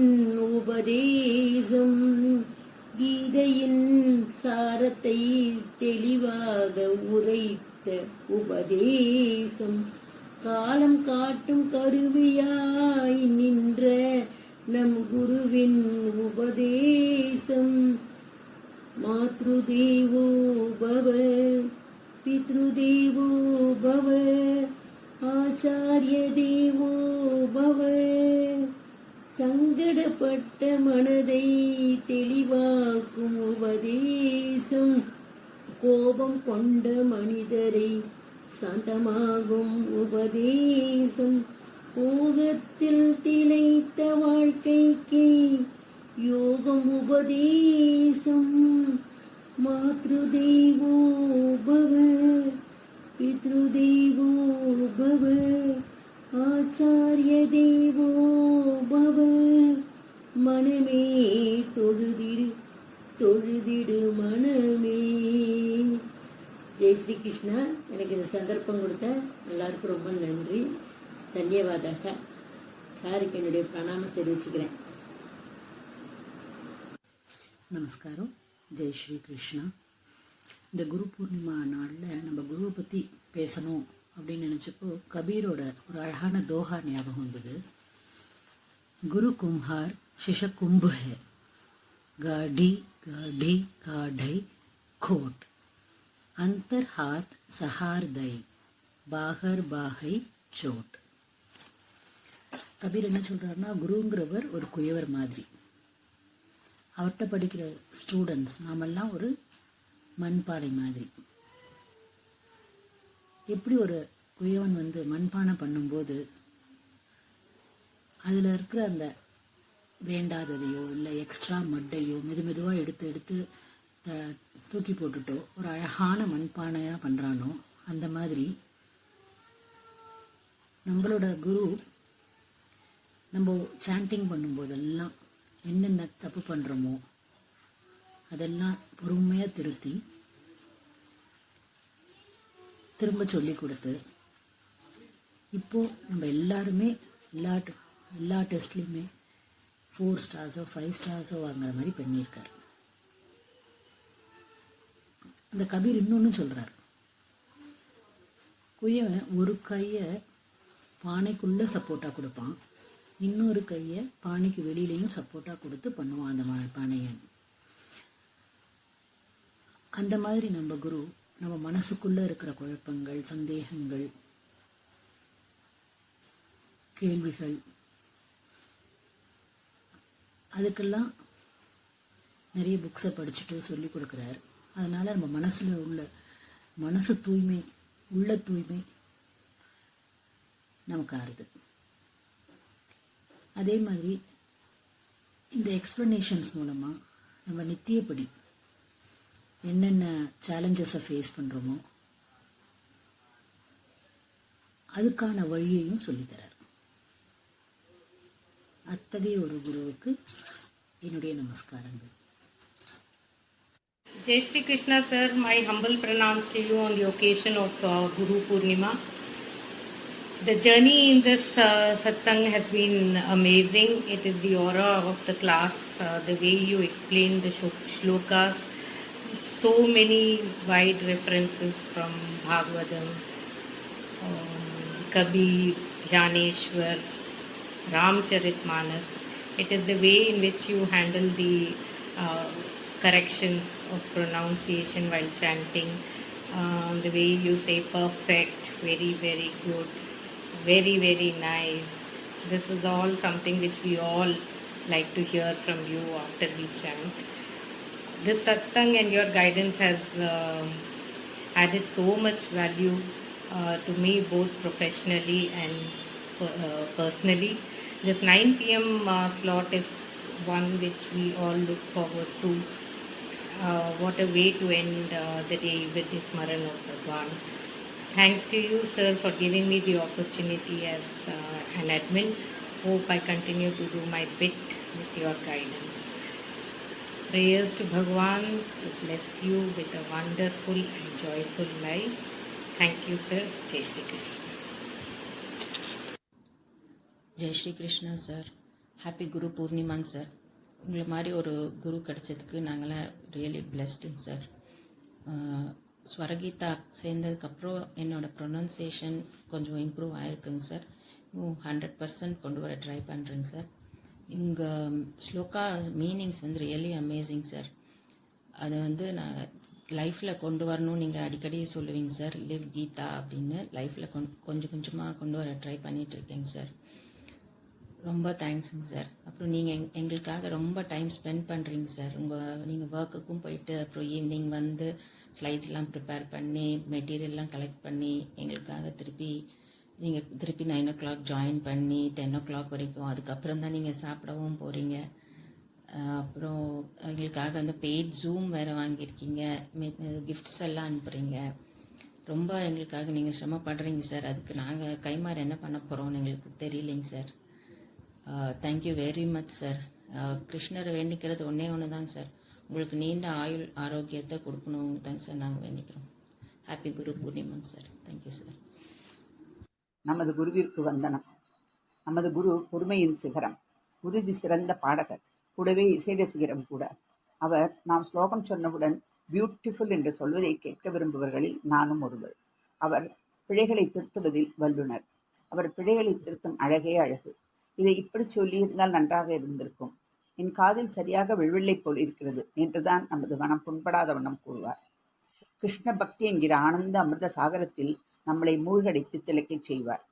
உபதேசம், கீதையின் சாரத்தை தெளிவாக உரைத்த உபதேசம், காலம் காட்டும் கருவியாய் நின்ற நம் குருவின் உபதேசம். மாத்ருதேவோ பவ பித்ருதேவோ பவ ஆச்சாரிய தேவோ பவ. சங்கடப்பட்ட மனதை தெளிவாக்கும் உபதேசம், கோபம் கொண்ட மனிதரை சாந்தமாகும் உபதேசம், போகத்தில் திளைத்த வாழ்க்கைக்கு யோகம் உபதேசம் மாத்ருதேவோ பவ பித்ருதேவோ பவ ஆச்சாரிய தேவோ பவ மனமே தொழுதிடு தொழுதிடு மனமே. ஜெய் ஸ்ரீ கிருஷ்ணா. எனக்கு இந்த சந்தர்ப்பம் கொடுத்த எல்லாருக்கும் ரொம்ப நன்றி. தன்யவாதாக. சாருக்கு என்னுடைய பிரணாமம் தெரிவிச்சுக்கிறேன். நமஸ்காரம். ஜெய் ஸ்ரீ கிருஷ்ணா. இந்த குரு பூர்ணிமா நாளில் நம்ம குருவை பற்றி பேசணும் அப்படின்னு நினச்சப்போ கபீரோட ஒரு அழகான தோஹா ஞாபகம் வந்தது. குரு கும்ஹார் शिश कुंभ है, गाढ़ी गाढ़ी काढ़ई खोट, अंतर हाथ सहार दई, बाहर बाहै चोट. கபீர் என்ன சொல்றாருன்னா, குருங்கிறவர் ஒரு குயவர் மாதிரி. அவர்கிட்ட படிக்கிற ஸ்டூடெண்ட்ஸ் நாமெல்லாம் ஒரு மண்பானை மாதிரி. எப்படி ஒரு குயவன் மண்பானை பண்ணும்போது அதில் இருக்கிற அந்த வேண்டாததையோ இல்லை எக்ஸ்ட்ரா மட்டையோ மெதுவாக எடுத்து தூக்கி போட்டுட்டோ ஒரு அழகான மண்பானையாக பண்ணுறானோ, அந்த மாதிரி நம்மளோட குரு நம்ம சாண்டிங் பண்ணும்போதெல்லாம் என்னென்ன தப்பு பண்ணுறோமோ அதெல்லாம் பொறுமையாக திரும்ப சொல்லி கொடுத்து, இப்போது நம்ம எல்லாருமே எல்லா டெஸ்ட்லேயுமே 4 ஸ்டார்ஸோ 5 ஸ்டார்ஸோ வாங்குற மாதிரி பண்ணியிருக்கார். அந்த கபீர் இன்னொன்று சொல்கிறார், குயவன் ஒரு கையை பானைக்குள்ளே சப்போர்ட்டாக கொடுப்பான், இன்னொரு கையை பானைக்கு வெளியிலையும் சப்போர்ட்டாக கொடுத்து பண்ணுவான் அந்த பானையை. அந்த மாதிரி நம்ம குரு நம்ம மனசுக்குள்ளே இருக்கிற குழப்பங்கள், சந்தேகங்கள், கேள்விகள், அதுக்கெல்லாம் நிறைய புக்ஸை படிச்சுட்டு சொல்லி கொடுக்குறாரு. அதனால் நம்ம மனசில் உள்ள மனசு தூய்மை, உள்ள தூய்மை நமக்கு ஆறுது. அதே மாதிரி இந்த எக்ஸ்ப்ளனேஷன்ஸ் மூலமாக நம்ம நித்தியப்படி என்னென்ன சேலஞ்சஸை ஃபேஸ் பண்ணுறோமோ அதுக்கான வழியையும் சொல்லித்தரார். அத்தகைய ஒரு குருவுக்கு என்னுடைய நமஸ்காரங்கள். Jai Shri Krishna sir, my humble pranams to you on the occasion of Guru Purnima. The journey in this satsang has been amazing. It is the aura of the class, the way you explain the shlokas, so many wide references from Bhagavatam, Kabir, Jnaneshwar, Ramcharitmanas. It is the way in which you handle the corrections of pronunciation while chanting, the way you say perfect, very, very good, very, very nice. This is all something which we all like to hear from you after we chant. This satsang and your guidance has added so much value to me, both professionally and personally. This 9 p.m. slot is one which we all look forward to. What a way to end the day with the Smaran of Bhagwan. Thanks to you, sir, for giving me the opportunity as an admin. Hope I continue to do my bit with your guidance. Prayers to Bhagwan to bless you with a wonderful and joyful life. Thank you, sir. Jai Shri Krishna. Jai Shri Krishna sir. Happy Guru பூர்ணிமாங்க சார். உங்களை மாதிரி ஒரு குரு கிடைச்சதுக்கு நாங்களாம் really பிளெஸ்டுங்க sir. ஸ்வரகீதா சேர்ந்ததுக்கப்புறம் என்னோடய pronunciation கொஞ்சம் improve ஆகிருக்குங்க sir. 100% கொண்டு வர ட்ரை பண்ணுறேங்க சார். இங்கே shloka meanings really amazing sir. அதை நான் லைஃப்பில் கொண்டு வரணும்னு நீங்கள் அடிக்கடி சொல்லுவீங்க சார். லிவ் கீதா அப்படின்னு லைஃப்பில் கொஞ்சம் கொஞ்சமாக கொண்டு வர ட்ரை பண்ணிகிட்ருக்கேங்க சார். ரொம்ப தேங்க்ஸுங்க சார். அப்புறம் நீங்கள் எங்களுக்காக ரொம்ப டைம் ஸ்பெண்ட் பண்ணுறீங்க சார். நீங்கள் ஒர்க்குக்கும் போயிட்டு அப்புறம் ஈவினிங் ஸ்லைட்ஸ்லாம் ப்ரிப்பேர் பண்ணி மெட்டீரியல்லாம் கலெக்ட் பண்ணி எங்களுக்காக திருப்பி 9 o'clock ஜாயின் பண்ணி 10 o'clock வரைக்கும், அதுக்கப்புறம் தான் நீங்கள் சாப்பிடவும் போகிறீங்க. அப்புறம் எங்களுக்காக அந்த பெய்ட் ஜூம் வேறு வாங்கியிருக்கீங்க, கிஃப்ட்ஸ் எல்லாம் அனுப்புகிறீங்க. ரொம்ப எங்களுக்காக நீங்கள் சிரமப்படுறீங்க சார். அதுக்கு நாங்கள் கைமாறு என்ன பண்ண போகிறோம்னு எங்களுக்கு தெரியலைங்க sir. Thank you very much sir. கிருஷ்ணரை வேண்டிக்கிறது ஒன்றே ஒன்று தாங்க சார், உங்களுக்கு நீண்ட ஆயுள் ஆரோக்கியத்தை கொடுக்கணும் தாங்க சார் நாங்கள் வேண்டிக்கிறோம். ஹாப்பி குரு பூர்ணிமாங்க சார். Thank you sir. நமது குருவிற்கு வந்தனம். நமது குரு பொறுமையின் சிகரம், குருஜி சிறந்த பாடகர், கூடவே இசை ரசிகரம் கூட. அவர் நாம் ஸ்லோகம் சொன்னவுடன் பியூட்டிஃபுல் என்று சொல்வதை கேட்க விரும்புபவர்களில் நானும் ஒருவர். அவர் பிழைகளை திருத்துவதில் வல்லுனர். அவர் பிழைகளை திருத்தும் அழகே அழகு. இதை இப்படி சொல்லியிருந்தால் நன்றாக இருந்திருக்கும், என் காதில் சரியாக விழ்வில்லை போல் இருக்கிறது என்றுதான் நமது மனம் புண்படாத வண்ணம் கூறுவார். கிருஷ்ண பக்தி என்கிற ஆனந்த அமிர்த சாகரத்தில் நம்மளை மூழ்கடித்து திளைக்கச் செய்வார்.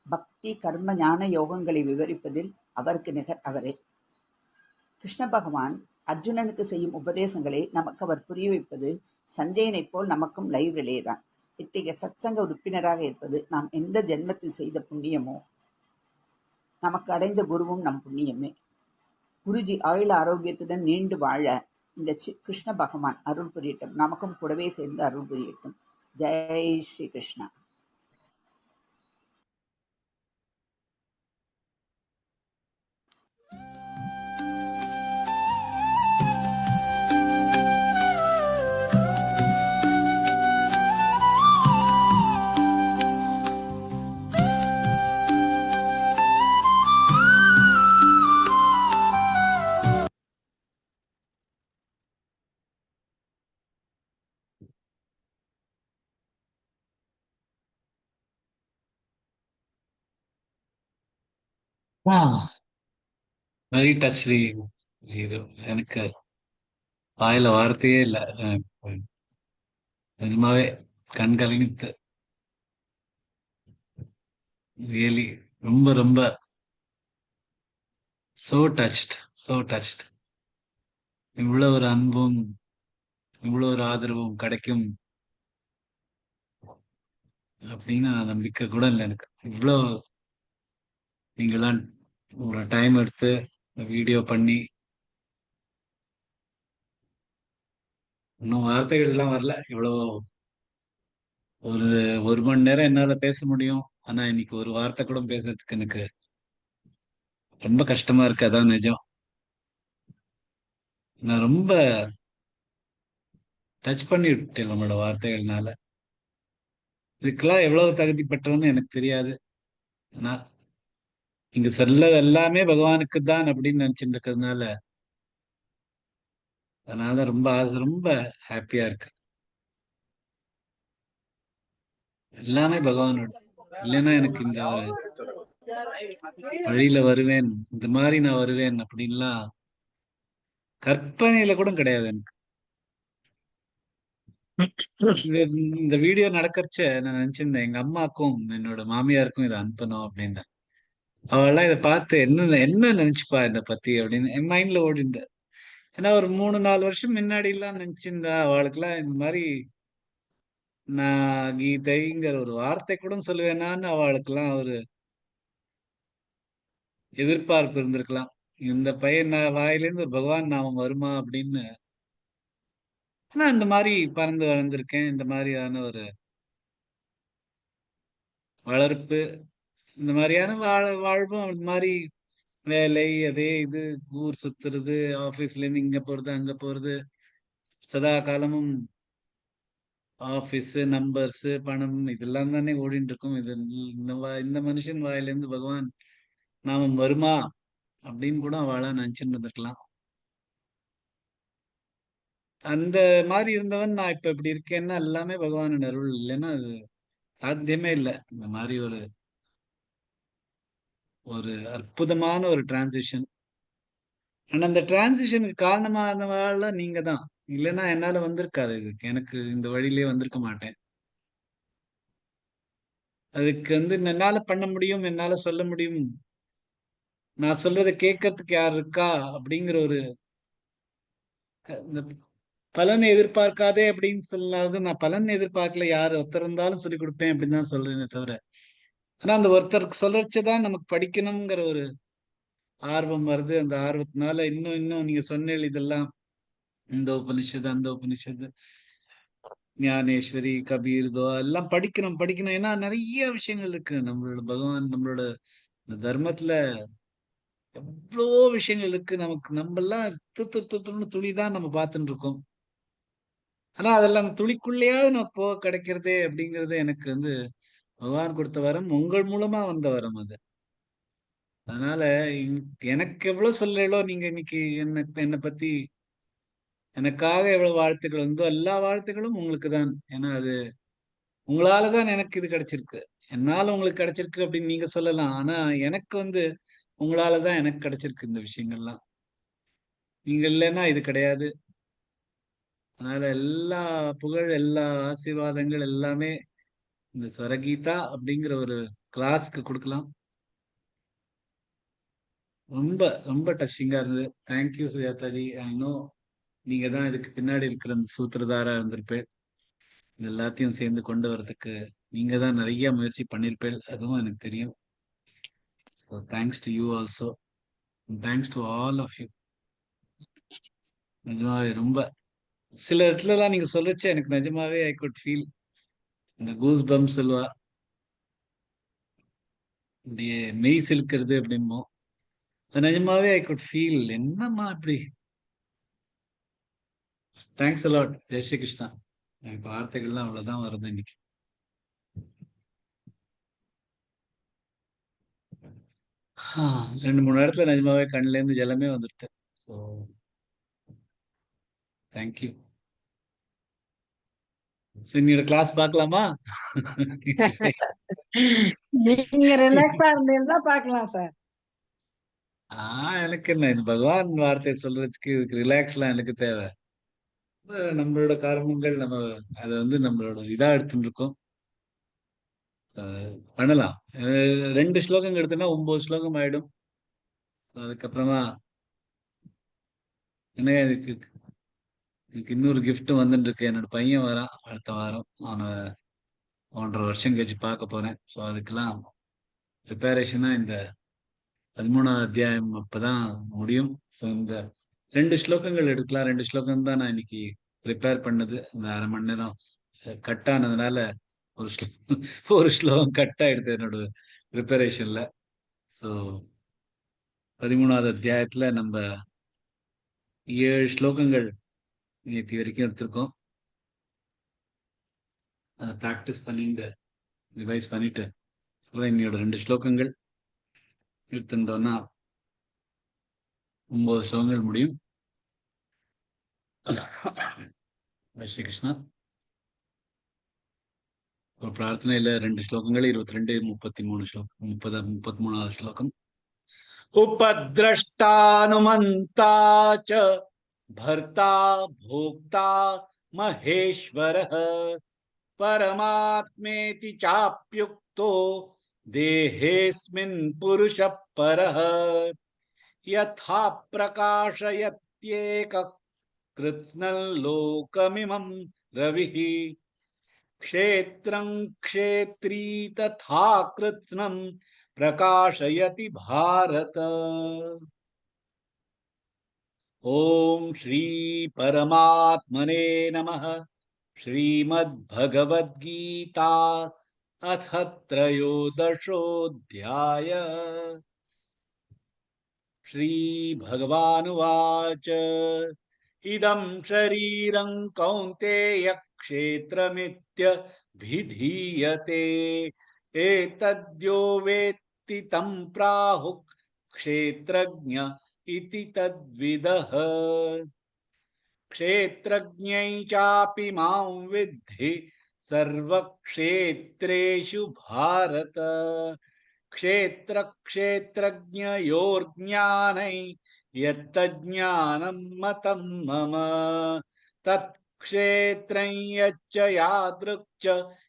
பக்தி கர்ம ஞான யோகங்களை விவரிப்பதில் அவருக்கு நிகர் அவரே. கிருஷ்ண பகவான் அர்ஜுனனுக்கு செய்யும் உபதேசங்களை நமக்கு அவர் புரிய வைப்பது சஞ்சயனைப் போல் நமக்கும் லைவ் ரிலே தான். இத்தகைய சத்சங்க உறுப்பினராக இருப்பது நாம் எந்த ஜென்மத்தில் செய்த புண்ணியமோ, நமக்கு அடைந்த குருவும் நம் புண்ணியமே. குருஜி ஆயுள் ஆரோக்கியத்துடன் நீண்டு வாழ இந்த கிருஷ்ண பகவான் அருள் புரியட்டும், நமக்கும் கூடவே சேர்ந்து அருள் புரியட்டும். ஜெய் ஸ்ரீ கிருஷ்ணா. வெரி டச்லி. இது எனக்கு வாயில வார்த்தையே இல்லை. நிஜமாவே கண் கலங்கித்து. ரியலி ரொம்ப ரொம்ப சோ டச்ட், சோ டச்ட். இவ்வளவு ஒரு அன்பும் இவ்வளவு ஒரு ஆதரவும் கிடைக்கும் அப்படின்னு நம்பிக்கை கூட இல்லை எனக்கு. இவ்வளோ நீங்களாம் ஒரு டைம் எடுத்து வீடியோ பண்ணி, இன்னும் வார்த்தைகள் எல்லாம் வரல. இவ்வளோ ஒரு மணி நேரம் என்னால பேச முடியும், ஆனா இன்னைக்கு ஒரு வார்த்தை கூட பேசுறதுக்கு எனக்கு ரொம்ப கஷ்டமா இருக்கு. அதான் நிஜம். நான் ரொம்ப டச் பண்ணி விட்டேன் நம்மளோட வார்த்தைகள்னால. இதுக்கெல்லாம் எவ்வளவு தகுதிப்பட்டவன்னு எனக்கு தெரியாது. ஆனா இங்க சொல்லது எல்லாமே பகவானுக்கு தான் அப்படின்னு நினைச்சிட்டு இருக்கிறதுனால, அதனால ரொம்ப ரொம்ப ஹாப்பியா இருக்கு. எல்லாமே பகவானோட. இல்லைன்னா எனக்கு இந்த வழியில வருவேன், இந்த மாதிரி நான் வருவேன் அப்படின்லாம் கற்பனையில கூட கிடையாது எனக்கு. இந்த வீடியோ நடக்கறச்ச நான் நினைச்சிருந்தேன், எங்க அம்மாக்கும் என்னோட மாமியாருக்கும் இதை அனுப்பணும் அப்படின்னு. அவெல்லாம் இதை பார்த்து என்ன நினைச்சுப்பா இதை பத்தி அப்படின்னு என் மைண்ட்ல ஓடிந்த. ஏன்னா ஒரு 3-4 வருஷம் முன்னாடி எல்லாம் நினைச்சிருந்தா அவளுக்குலாம் இந்த மாதிரி நான் கீதைங்கிற ஒரு வார்த்தை கூட சொல்லுவேனான்னு அவளுக்கெல்லாம் ஒரு எதிர்பார்ப்பு இருந்திருக்கலாம். இந்த பையன் வாயிலேருந்து ஒரு பகவான் நாமம் வருமா அப்படின்னு. ஆனா இந்த மாதிரி பறந்து வளர்ந்திருக்கேன். இந்த மாதிரியான ஒரு வளர்ப்பு, இந்த மாதிரியான வாழ்வும், இந்த மாதிரி வேலை, அதே இது, ஊர் சுத்துறது, ஆபீஸ்ல இருந்து இங்க போறது அங்க போறது, சதா காலமும் ஆபீஸ் நம்பர்ஸ் பணம் இதெல்லாம் தானே ஓடிட்டு இருக்கும். இது இந்த மனுஷன் வாயிலிருந்து பகவான் நாமம் வருமா அப்படின்னு கூட அவளா நினைச்சுட்டு இருந்திருக்கலாம். அந்த மாதிரி இருந்தவன் நான் இப்ப இப்படி இருக்கேன்னா எல்லாமே பகவானோட அருள். இல்லைன்னா அது சாத்தியமே இல்லை. இந்த மாதிரி ஒரு ஒரு அற்புதமான ஒரு டிரான்சிஷன். ஆனா அந்த டிரான்சிஷனுக்கு காரணமானவாள் நீங்க தான். இல்லைன்னா என்னால வந்திருக்காது. இதுக்கு எனக்கு இந்த வழியிலே வந்திருக்க மாட்டேன். அதுக்கு என்னால பண்ண முடியும், என்னால சொல்ல முடியும், நான் சொல்றதை கேட்கறதுக்கு யார் இருக்கா அப்படிங்கிற ஒரு இந்த பலனை எதிர்பார்க்காதே அப்படின்னு சொல்லாது. நான் பலன் எதிர்பார்க்கல, யார் ஒருத்தர் இருந்தாலும் சொல்லி கொடுப்பேன் அப்படின்னு தான் சொல்றேனே தவிர. ஆனா அந்த ஒருத்தருக்கு சொல்றச்சதான் நமக்கு படிக்கணுங்கிற ஒரு ஆர்வம் வருது. அந்த ஆர்வத்தினால இன்னும் இன்னும் நீங்க சொன்னீங்க இதெல்லாம், இந்த உபனிஷத்து அந்த உபனிஷத்து ஞானேஸ்வரி கபீர் எல்லாம் படிக்கணும் படிக்கணும். ஏன்னா நிறைய விஷயங்கள் இருக்கு. நம்மளோட பகவான் நம்மளோட இந்த தர்மத்துல எவ்வளோ விஷயங்கள் இருக்கு. நமக்கு நம்ம எல்லாம் துளிதான் நம்ம பார்த்துட்டு இருக்கோம். ஆனா அதெல்லாம் அந்த துளிக்குள்ளேயாவது நம்ம போக கிடைக்கிறதே அப்படிங்கிறது எனக்கு வந்து பகவான் கொடுத்த வரம், உங்கள் மூலமா வந்த வரம் அது. அதனால எனக்கு எவ்வளவு சொல்லலோ நீங்க இன்னைக்கு என்னை பத்தி எனக்காக எவ்வளவு வாழ்த்துக்கள் வந்தோ எல்லா வாழ்த்துக்களும் உங்களுக்கு தான். ஏன்னா அது உங்களால தான் எனக்கு இது கிடைச்சிருக்கு. என்னால உங்களுக்கு கிடைச்சிருக்கு அப்படின்னு நீங்க சொல்லலாம். ஆனா எனக்கு வந்து உங்களால தான் எனக்கு கிடைச்சிருக்கு இந்த விஷயங்கள்லாம். நீங்க இல்லைன்னா இது கிடையாது. அதனால எல்லா புகழ், எல்லா ஆசீர்வாதங்கள் எல்லாமே இந்த ஸ்வரகீதா அப்படிங்கிற ஒரு கிளாஸ்க்கு கொடுக்கலாம். ரொம்ப ரொம்ப டச்சிங்கா இருந்தது. தேங்க்யூ சுஜாதாஜி. ஐ நோ நீங்க தான் இதுக்கு பின்னாடி இருக்கிற அந்த சூத்திரதாரா இருந்திருப்பேன். இது எல்லாத்தையும் சேர்ந்து கொண்டு வரதுக்கு நீங்க தான் நிறைய முயற்சி பண்ணிருப்பேன், அதுவும் எனக்கு தெரியும். So thanks to you also. Thanks to all of you. நிஜமாவே ரொம்ப சில இடத்துல எல்லாம் நீங்க சொல்லச்சே எனக்கு நிஜமாவே ஐ குட் ஃபீல் இந்த கூஸ் பம் சொல்லுவா, அப்படியே மெய் சிலுக்கிறது அப்படிமோ. நிஜமாவே ஐ குட் ஃபீல் என்னம்மா இப்படி. Thanks a lot. ஜெய் ஸ்ரீ கிருஷ்ணா. எனக்கு வார்த்தைகள்லாம் அவ்வளவுதான் வருது இன்னைக்கு. ரெண்டு மூணு இடத்துல நிஜமாவே கண்ணுல இருந்து ஜலமே வந்துருது. So thank you. இன்னோட கிளாஸ் பார்க்கலாமா? நீங்க ரிலாக்ஸா இருந்தீங்கன்னா பார்க்கலாம் சார். எனக்கு என்ன, இந்த பகவான் வார்த்தை சொல்றதுக்கு இதுக்கு ரிலாக்ஸ்லாம் எனக்கு தேவை. நம்மளோட கர்மங்கள் நம்ம அதை வந்து நம்மளோட இதா எடுத்துட்டு இருக்கோம். பண்ணலாம். 2 ஸ்லோகம் எடுத்தோம்னா 9 ஸ்லோகம் ஆயிடும். அதுக்கப்புறமா என்ன இதுக்கு இன்னொரு கிஃப்ட் வந்துட்டு இருக்கு. என்னோட பையன் வரான் அடுத்த வாரம். அவனை 1.5 வருஷம் கழிச்சு பார்க்க போறேன். ஸோ அதுக்கெல்லாம் ப்ரிப்பேரேஷனா இந்த 13ஆம் அத்தியாயம் அப்பதான் முடியும். ஸோ இந்த 2 ஸ்லோகங்கள் எடுக்கலாம். 2 ஸ்லோகம் தான் நான் இன்னைக்கு ப்ரிப்பேர் பண்ணது. இந்த 1/2 மணி நேரம் கட் ஆனதுனால ஒரு ஸ்லோகம் கட் ஆயிடுது என்னோட ப்ரிப்பரேஷன்ல. ஸோ 13ஆவது அத்தியாயத்துல நம்ம 7 ஸ்லோகங்கள் நேற்று வரைக்கும் எடுத்திருக்கோம். அதை ப்ராக்டிஸ் பண்ணிட்டு ரிவைஸ் பண்ணிட்டு இன்னையோட 2 ஸ்லோகங்கள் எடுத்துட்டோம்னா 9 ஸ்லோகங்கள் முடியும். ஸ்ரீ கிருஷ்ணா. ஒரு பிரார்த்தனையில 2 ஸ்லோகங்கள் 22, 33 ஸ்லோகம் 33வது ஸ்லோகம். उपद्रष्टानुमन्ता च भर्ता भोक्ता महेश्वरः परमात्मेति चाप्युक्तो देहेऽस्मिन् पुरुषः परः यथा प्रकाशयत्येकः कृत्स्नं लोकमिमं रविः क्षेत्रं क्षेत्री तथा कृत्स्नं प्रकाशयति भारत. ओम श्री परमात्मने नमः. श्रीमद्भगवद्गीता अथ त्रयोदशोऽध्याय. श्रीभगवानुवाच इदं शरीरं कौन्तेय क्षेत्रमित्यभिधीयते एतद्यो वेत्ति तं प्राहुः क्षेत्रज्ञ इति तद्विदः. क्षेत्रज्ञै चापि मां विद्धि सर्वक्षेत्रेषु भारत. क्षेत्रक्षेत्रज्ञयोर्ज्ञानै यत्तज्ज्ञानं मतं मम तत्क्षेत्रं यच्च यादृक् च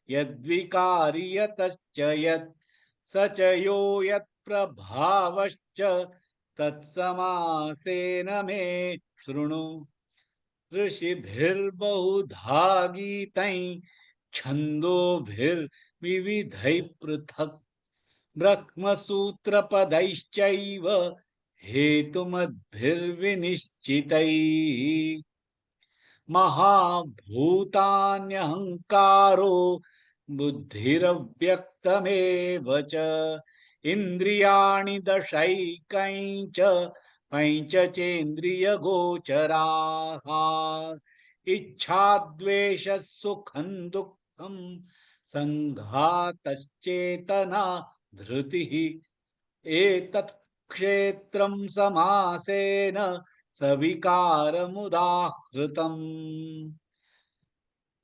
यद्विकारि यतश्च यत् स च यो यत्प्रभावश्च तत्समासेन मे शृणु. ऋषिभिर्बहुधा गीतैः छन्दोभिर्विविधैः पृथक् ब्रह्मसूत्रपदैश्चैव हेतुमद्भिर्विनिश्चितैः महाभूतान्यहङ्कारो बुद्धिरव्यक्तमेव च इन्द्रियाणि दशैकञ्च पञ्चचेन्द्रियगोचराः इच्छाद्वेषः सुखं दुःखं सङ्घातश्चेतना धृतिः एतत् क्षेत्रं समासेन सविकारमुदाहृतम्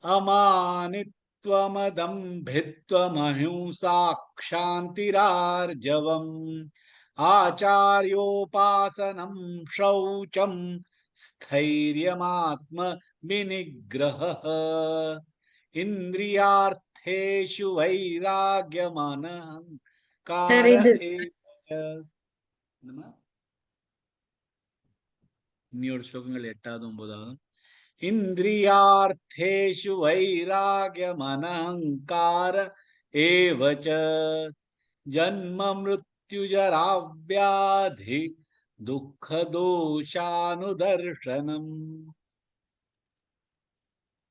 अमानित्वमदम्भित्वमहिंसा क्षान्तिरार्जवम् आचार्योपासनं शौचं स्थैर्यमात्मविनिग्रहः इन्द्रियार्थेषु वैराग्यमनहङ्कार एव च இன்னியோட ஸ்லோகங்கள் 8வது 9வது இந்திரியார்த்தேஷு வைராக்யமனஹங்கார ஏவ ச ஜன்ம மிருத்யுஜரா வியாதி துக்க தோஷானுதர்ஷனம்.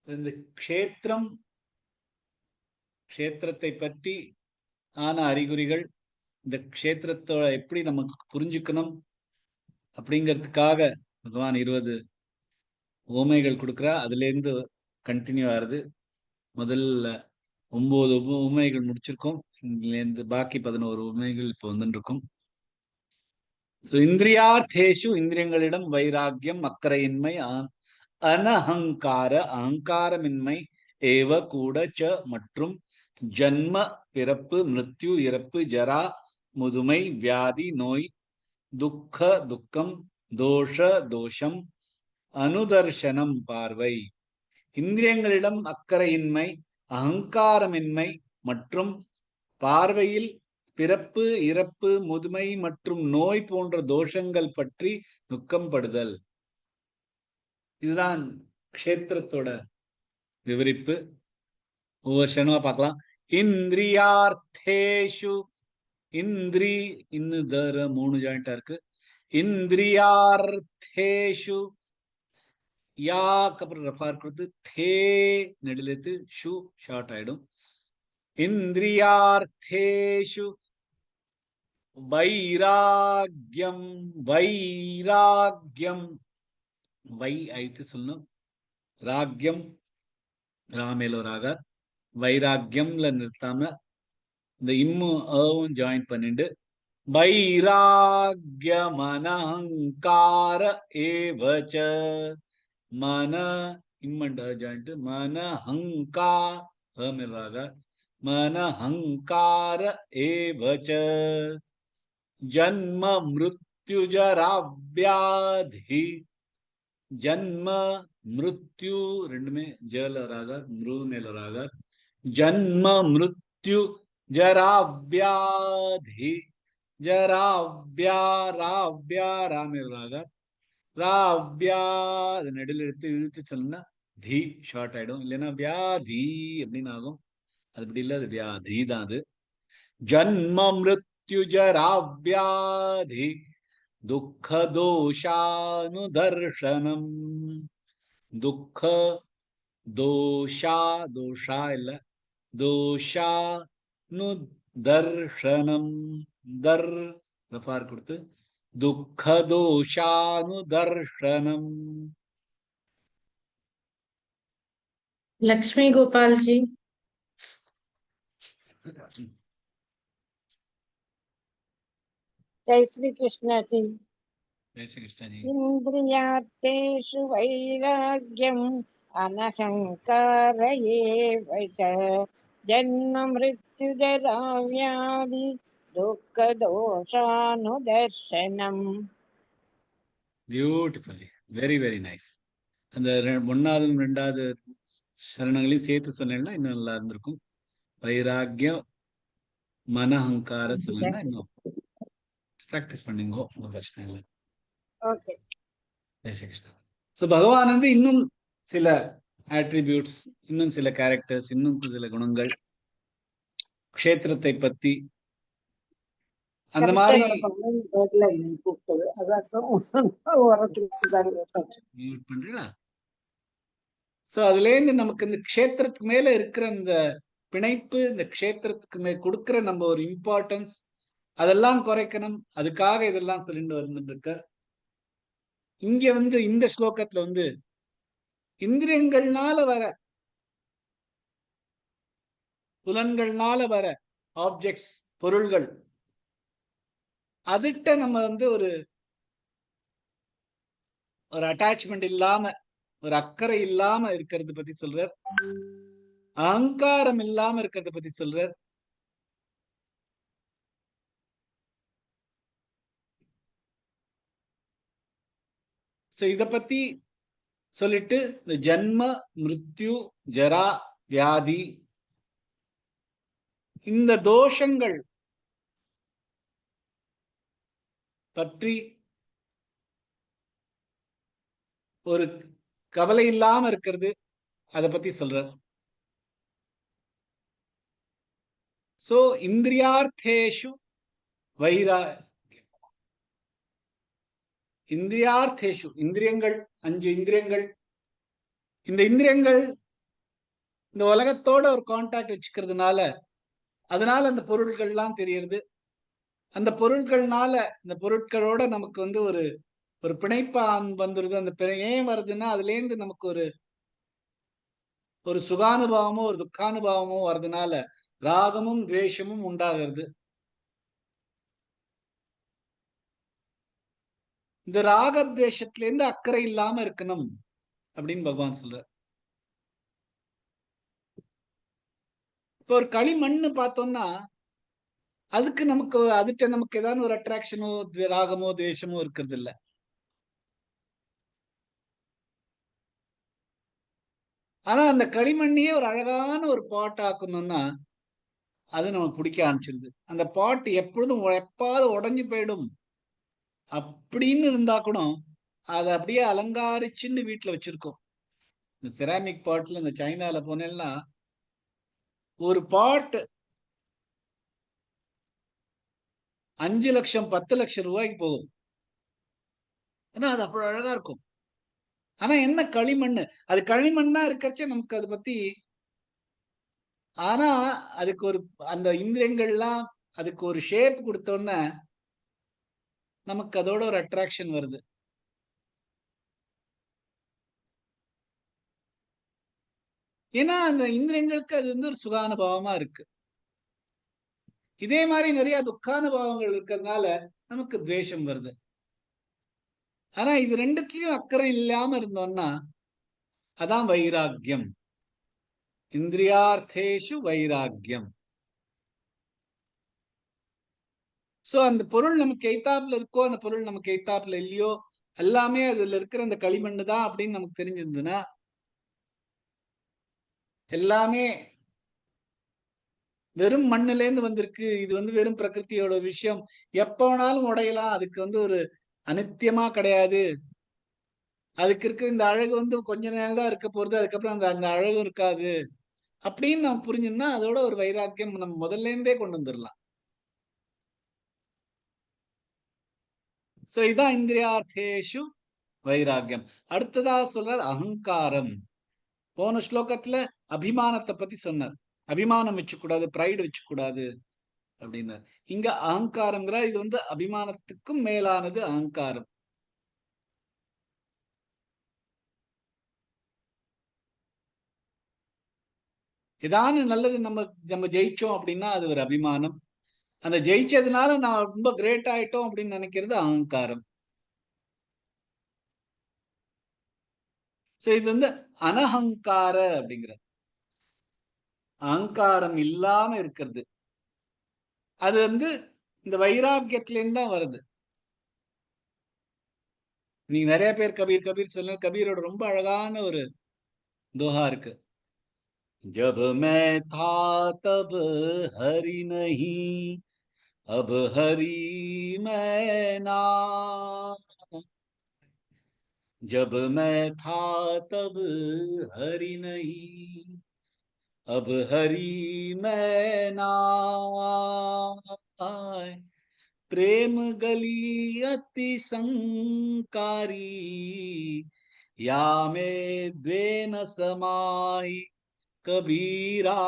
இந்த க்ஷேத்திரத்தை பற்றி ஆன அறிகுறிகள், இந்த க்ஷேத்திரத்தோட எப்படி நமக்கு புரிஞ்சுக்கணும் அப்படிங்கிறதுக்காக பகவான் 20 உவமைகள் கொடுக்குறா. அதுல இருந்து கண்டினியூ ஆகுது. முதல்ல 9 உவமைகள் முடிச்சிருக்கோம். இதுலேருந்து பாக்கி 11 உவமைகள் இப்போ வந்துட்டு இருக்கும். இந்திரியார்த்தேஷு, இந்திரியங்களிடம் வைராக்கியம், அக்கறையின்மை, அனஹங்கார அகங்காரமின்மை, ஏவ கூட, ச மற்றும், ஜன்ம பிறப்பு, மிருத்யு இறப்பு, ஜரா முதுமை, வியாதி நோய், துக்க துக்கம், தோஷ தோஷம், அனுதர்ஷனம் பார்வை. இந்திரியங்களிடம் அக்கறையின்மை, அகங்காரமின்மை மற்றும் பார்வையில் பிறப்பு இறப்பு முதுமை மற்றும் நோய் போன்ற தோஷங்கள் பற்றி துக்கம் படுதல். இதுதான் க்ஷேத்திரத்தோட விவரிப்பு. ஒவ்வொரு க்ஷணமா பார்க்கலாம். இந்திரியார்த்தேஷு, இந்திரி இன்னு தர 3 ஜாயிண்டா இருக்கு. இந்திரியார்த்தேஷு, யாக்கு அப்புறம் ரஃபார் கொடுத்து தே நெடிலெத்து ஷு ஷார்ட் ஆயிடும். இந்திரியார்த்தேஷு வைராக்யம், வைராக்யம் வை அழித்து சொல்லணும். ராக்யம் ராமேலோ ராகா, வைராக்யம்ல நிறுத்தாம இந்த இம்மு அவும் ஜாயின் பண்ணிட்டு வைராக்யமனஹங்கார ஏவ ச, மன இம்மண்ட் ஜாயிண்ட், மனஹங்கா ராக, மனஹங்கார ஏவ ச ஜன்ம மிருத்யுஜரா வியாதி, ஜன்ம மிருத்யு ரெண்டுமே ஜல ராக, மிரு மேல ராக, ஜன்ம மிருத்யு ஜரா வியாதி, ஜரா ராவ்யா ராமேல ராக, ராவ்யா நெடில் எடுத்து இழுத்து சொன்னா தி ஷார்ட் ஆயிடும். இல்லைன்னா வியாதி அப்படின்னு ஆகும். அது இப்படி இல்லை, அது வியாதி தான். அது ஜன்ம மிருத்யு ஜரா வியாதி துக்க தோஷானுதர்ஷனம். துக்க தோஷா, தோஷா இல்ல, தோஷானுதர்ஷனம். தர் ரஃபார் கொடுத்து துக்க தோஷானுதர்ஷனம். लक्ष्मी गोपाल जी. जय श्री कृष्ण जी. जय श्री कृष्ण जी. इंद्रियार्थेषु वैराग्यम् अनहङ्कार एव च जन्म मृत्युजरा व्याधि दुःख दोषानुदर्शनम्. Beautifully, very very nice. அந்த 1வது 2வது சரணங்களையும் சேர்த்து சொன்னேன்னா இன்னும் நல்லா இருந்திருக்கும். வைராக்கியம் மனஹங்கார சொன்னா இன்னும் பிராக்டிஸ் பண்ணுங்க, ஒன்றும் பிரச்சனை இல்லை. ஓகே. ஜெய் ஸ்ரீ கிருஷ்ணா. ஸோ பகவான் வந்து இன்னும் சில ஆட்ரிபியூட்ஸ், இன்னும் சில கேரக்டர்ஸ், இன்னும் சில குணங்கள் க்ஷேத்திரத்தை பத்தி அந்த மாதிரி கூப்பிட்டது அதான் வரத்துக்கு மியூட் பண்றீங்களா? சோ அதுல இருந்து நமக்கு இந்த க்ஷேத்திரத்துக்கு மேல இருக்கிற இந்த பிணைப்பு, இந்த க்ஷேத்திரத்துக்கு கொடுக்கிற நம்ம ஒரு இம்பார்ட்டன்ஸ், அதெல்லாம் குறைக்கணும். அதுக்காக இதெல்லாம் சொல்லிட்டு வந்துருக்கார். இங்க இந்த ஸ்லோகத்துல இந்திரியங்கள்னால வர, புலன்கள்னால வர ஆப்ஜெக்ட்ஸ், பொருள்கள், அதுட்ட நம்ம ஒரு அட்டாச்மெண்ட் இல்லாம, ஒரு அக்கறை இல்லாம இருக்கிறது பத்தி சொல்றார். அகங்காரம் இல்லாம இருக்கிறத பத்தி சொல்றார். இத பத்தி சொல்லிட்டு இந்த ஜன்ம, மிருத்யு, ஜரா, வியாதி, இந்த தோஷங்கள் பற்றி ஒரு கவலை இல்லாம இருக்கிறது, அத பத்தி சொல்றார். சோ இந்திரியார்த்தேஷு இந்திரியார்த்தேஷு, இந்திரியங்கள், 5 இந்திரியங்கள், இந்த இந்திரியங்கள் இந்த உலகத்தோட ஒரு கான்டாக்ட் வச்சுக்கிறதுனால, அதனால அந்த பொருட்கள்லாம் தெரியறது. அந்த பொருட்கள்னால, இந்த பொருட்களோட நமக்கு ஒரு பிணைப்பா வந்துருது. அந்த ஏன் வருதுன்னா, அதுல இருந்து நமக்கு ஒரு சுகானுபவமோ ஒரு துக்கானுபவமோ வர்றதுனால ராகமும் துவேஷமும் உண்டாகிறது. இந்த ராகத்வேஷத்துல இருந்து அக்கறை இல்லாம இருக்கணும் அப்படின்னு பகவான் சொல்றார். இப்போ ஒரு களிமண்ணு பார்த்தோம்னா, அதுக்கு நமக்கு ஏதாவது ஒரு அட்ராக்ஷனோ ராகமோ துவேஷமோ இருக்கிறது இல்ல. ஆனா அந்த களிமண்ணையே ஒரு அழகான ஒரு பாட் ஆக்கணும்னா அது நமக்கு பிடிக்க ஆரம்பிச்சிருது. அந்த பாட் எப்பொழுதும் எப்பாவது உடஞ்சு போயிடும் அப்படின்னு இருந்தா கூட அதை அப்படியே அலங்காரிச்சுன்னு வீட்டுல வச்சிருக்கோம். இந்த செராமிக் பாட்ல இந்த சைனால போனேன்னா ஒரு பாட் 5 லட்சம் 10 லட்சம் ரூபாய்க்கு போகும். ஏன்னா அது அவ்வளவு அழகா இருக்கும். ஆனா என்ன களிமண்ணு, அது களிமண்ணா இருக்கச்சே நமக்கு அதை பத்தி, ஆனா அதுக்கு அந்த இந்திரியங்கள்லாம் அதுக்கு ஒரு ஷேப் கொடுத்தோன்னே நமக்கு அதோட ஒரு அட்ராக்ஷன் வருது. ஏன்னா அந்த இந்திரியங்களுக்கு அது ஒரு சுகானுபவமா இருக்கு. இதே மாதிரி நிறைய துக்கானுபவங்கள் இருக்கிறதுனால நமக்கு துவேஷம் வருது. ஆனா இது ரெண்டுத்திலயும் அக்கறை இல்லாம இருந்தோம்னா அதான் வைராக்கியம். இந்திரியார்த்தேஷு வைராக்கியம். சோ அந்த பொருள் நமக்கு எய்தாப்புல இருக்கோ, அந்த பொருள் நமக்கு எய்தாப்புல இல்லையோ, எல்லாமே அதுல இருக்கிற அந்த களிமண்ணு தான் அப்படின்னு நமக்கு தெரிஞ்சிருந்ததுன்னா, எல்லாமே வெறும் மண்ணுல இருந்து வந்திருக்கு, இது வெறும் பிரகிருதியோட விஷயம், எப்ப வேணாலும் உடையலாம், அதுக்கு ஒரு அனித்தியமா கிடையாது, அதுக்கு இருக்க இந்த அழகு கொஞ்ச நேரம் தான் இருக்க போறது, அதுக்கப்புறம் அந்த அழகு இருக்காது அப்படின்னு நம்ம புரிஞ்சுன்னா அதோட ஒரு வைராக்கியம் நம்ம முதல்ல இருந்தே கொண்டு வந்துடலாம். சோ இதான் இந்திரியார்த்தேஷு வைராக்கியம். அடுத்ததா சொல்றார் அகங்காரம். போன ஸ்லோகத்துல அபிமானத்தை பத்தி சொன்னார். அபிமானம் வச்சுக்கூடாது, பிரைடு வச்சுக்கூடாது அப்படின்னார். இங்க அகங்காரம்ங்கிற இது அபிமானத்துக்கும் மேலானது அகங்காரம். ஏதானு நல்லது நம்ம ஜெயிச்சோம் அப்படின்னா அது ஒரு அபிமானம். அந்த ஜெயிச்சதுனால நான் ரொம்ப கிரேட் ஆயிட்டோம் அப்படின்னு நினைக்கிறது அகங்காரம். சோ இது அனஹங்கார அப்படிங்கிற அகங்காரம் இல்லாம இருக்கிறது. அது இந்த வைராக்கியத்திலேருந்து தான் வருது. நீங்க நிறைய பேர் கபீர் கபீர் சொல்ல, கபீரோட ரொம்ப அழகான ஒரு தோஹா இருக்கு. जब मैं था तब हरि नहीं, अब हरि मैं ना, जब मैं था तब हरि नहीं, अब हरि मैं ना, प्रेम गली अति संकारी, या में द्वे न समाहि कबीरा,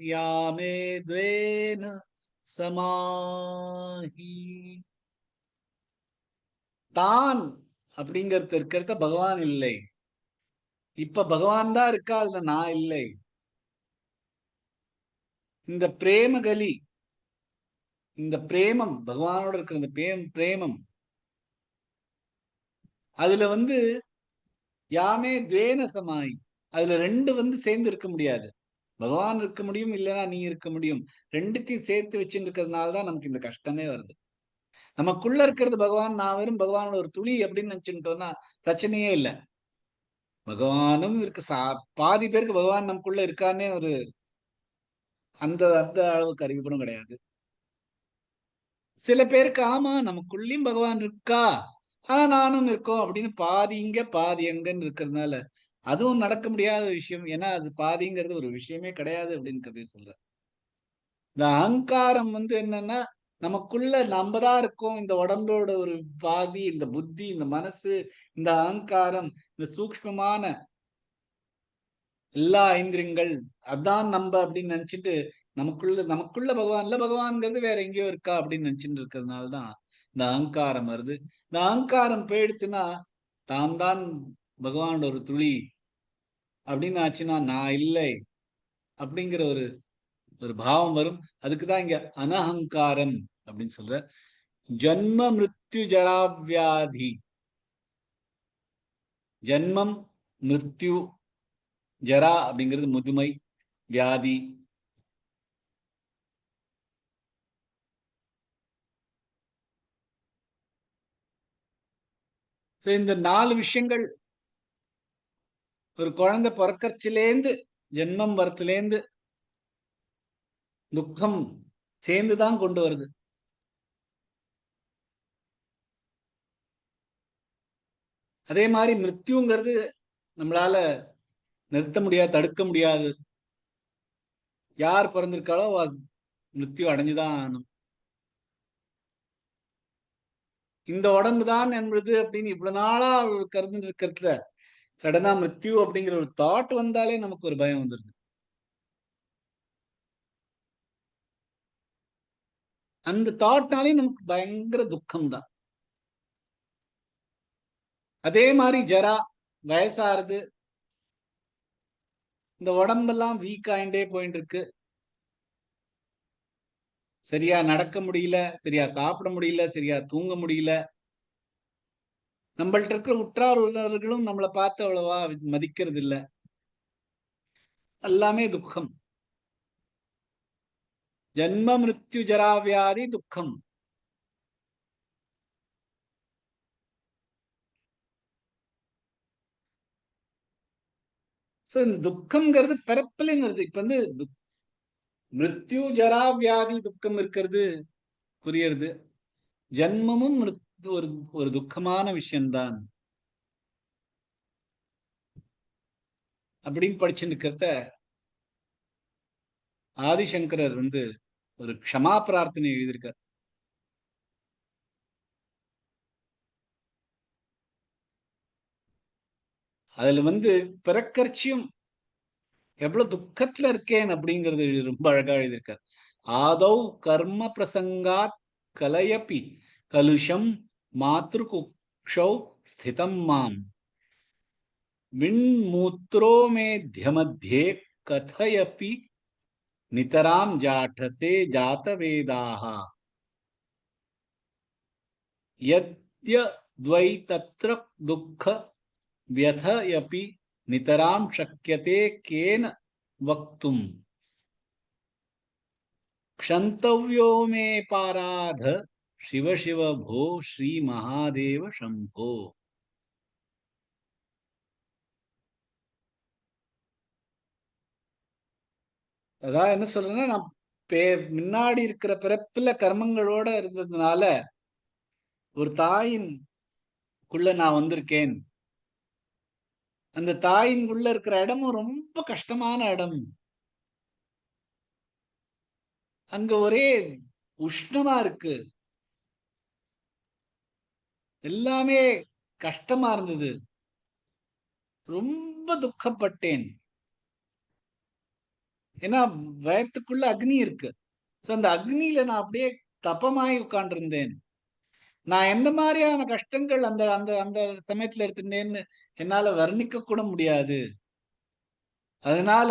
या में द्वे न समाहि. தான் அப்படிங்கிறது இருக்கிறத பகவான் இல்லை. இப்ப பகவான் தான் இருக்கா, அதுல நான் இல்லை. இந்த பிரேமகலி, இந்த பிரேமம், பகவானோட இருக்கிற இந்த பிரேமம், அதுல யாமே துவேன சமாயி, அதுல ரெண்டு சேர்ந்து இருக்க முடியாது. பகவான் இருக்க முடியும், இல்லைன்னா நீ இருக்க முடியும். ரெண்டுத்தையும் சேர்த்து வச்சுட்டு இருக்கிறதுனாலதான் நமக்கு இந்த கஷ்டமே வருது. நமக்குள்ள இருக்கிறது பகவான், நான் வெறும் பகவானோட ஒரு துளி அப்படின்னு நினைச்சுட்டோம்னா பிரச்சனையே இல்லை. பகவானும் இருக்கு. பாதி பேருக்கு பகவான் நமக்குள்ள இருக்கானே ஒரு அந்த அந்த அளவுக்கு அறிவிப்பனும் கிடையாது. சில பேருக்கு ஆமா நமக்குள்ளயும் பகவான் இருக்கா, ஆனா நானும் இருக்கோம் அப்படின்னு பாதி இங்க பாதி எங்கன்னு இருக்கிறதுனால அதுவும் நடக்க முடியாத விஷயம். ஏன்னா அது பாதிங்கிறது ஒரு விஷயமே கிடையாது அப்படின்னு கபீர் சொல்ற. இந்த அகங்காரம் என்னன்னா, நமக்குள்ள நம்ம தான் இருக்கோம். இந்த உடம்போட ஒரு பாதி, இந்த புத்தி, இந்த மனசு, இந்த அகங்காரம், இந்த சூக்ஷ்மமான எல்லா ஐந்திரியங்கள் அதான் நம்ம அப்படின்னு நினைச்சிட்டு நமக்குள்ள பகவான்ல பகவான்ங்கிறது வேற எங்கேயோ இருக்கா அப்படின்னு நினைச்சுட்டு இருக்கிறதுனாலதான் இந்த அகங்காரம் வருது. இந்த அகங்காரம் போயிடுத்துன்னா தான் பகவானோட ஒரு துளி அப்படின்னு ஆச்சுன்னா நான் இல்லை அப்படிங்கிற ஒரு ஒரு பாவம் வரும். அதுக்குதான் இங்க அனஹங்காரம் அப்படின்னு சொல்ற. ஜன்ம மிருத்யு ஜராவியாதி, ஜன்மம் மிருத்யு, ஜரா அப்படிங்கிறது முதுமை, வியாதி. இந்த 4 விஷயங்கள் ஒரு குழந்தை பிறக்கச்சிலேந்து ஜென்மம் வரத்துலேந்து துக்கம் சேர்ந்துதான் கொண்டு வருது. அதே மாதிரி மிருத்யுங்கிறது நம்மளால நிறுத்த முடியாது, தடுக்க முடியாது. யார் பிறந்திருக்காளோ மிருத்யு அடைஞ்சுதான் ஆகணும். இந்த உடம்பு தான் என்பது அப்படின்னு இவ்வளவு நாளா கருதுட்டு இருக்கிறதுல சடனா மிருத்யு அப்படிங்கிற ஒரு தாட் வந்தாலே நமக்கு ஒரு பயம் வந்துருது. அந்த தாட்னாலே நமக்கு பயங்கர துக்கம் தான். அதே மாதிரி ஜரா, வயசாறுது, இந்த உடம்பெல்லாம் வீக் ஆயிண்டே போயிட்டு இருக்கு. சரியா நடக்க முடியல, சரியா சாப்பிட முடியல, சரியா தூங்க முடியல. நம்மள்ட்ட இருக்கிற உற்றார் உறவினர்களும் நம்மளை பார்த்து அவ்வளவா மதிக்கிறது இல்லை. எல்லாமே துக்கம். ஜன்ம மிருத்யு ஜராவியாதி துக்கம். இந்த துக்கம்ங்கிறது பிறப்பிலைங்கிறது. இப்ப மிருத்யு ஜரா வியாதி துக்கம் இருக்கிறது புரியுறது. ஜன்மமும் ஒரு ஒரு துக்கமான விஷயம்தான் அப்படின்னு படிச்சுட்டு இருக்கிறத ஆதிசங்கரர் ஒரு க்ஷமா பிரார்த்தனை எழுதியிருக்கார். அதுல பிறக்கர்ச்சியும் எவ்வளவு துக்கத்துல இருக்கேன் அப்படிங்கிறது ரொம்ப அழகா எழுதியிருக்கார். ஆதௌ கர்ம பிரசங்காத் கலயப்பி கலுஷம் மாத்ரு குக்ஷௌ ஸ்திதம் மாம் விண்மூத்ரோ மேத்யமத்யே கதயப்பி நிதராம் ஜாඨசே ஜாதவேதாக யத்யத்வை தத்ர துக்க व्यथयपि नितरां शक्यते केन वक्तुम् क्षन्तव्यो मे पाराध शिव शिव भो श्री महादेव शंभो. அதான் என்ன சொல்றேன்னா, நான் முன்னாடி இருக்கிற பிறப்புல கர்மங்களோட இருந்ததுனால ஒரு தாயின்குள்ள நான் வந்திருக்கேன். அந்த தாயின்குள்ள இருக்கிற இடமும் ரொம்ப கஷ்டமான இடம். அங்க ஒரே உஷ்ணமா இருக்கு. எல்லாமே கஷ்டமா இருந்தது. ரொம்ப துக்கப்பட்டேன். ஏன்னா வயத்துக்குள்ள அக்னி இருக்கு. சோ அந்த அக்னியில நான் அப்படியே தப்பமாய் உட்கார்ந்திருந்தேன். நான் எந்த மாதிரியான கஷ்டங்கள் அந்த அந்த அந்த சமயத்துல எடுத்துட்டேன்னு என்னால வர்ணிக்க கூட முடியாது. அதனால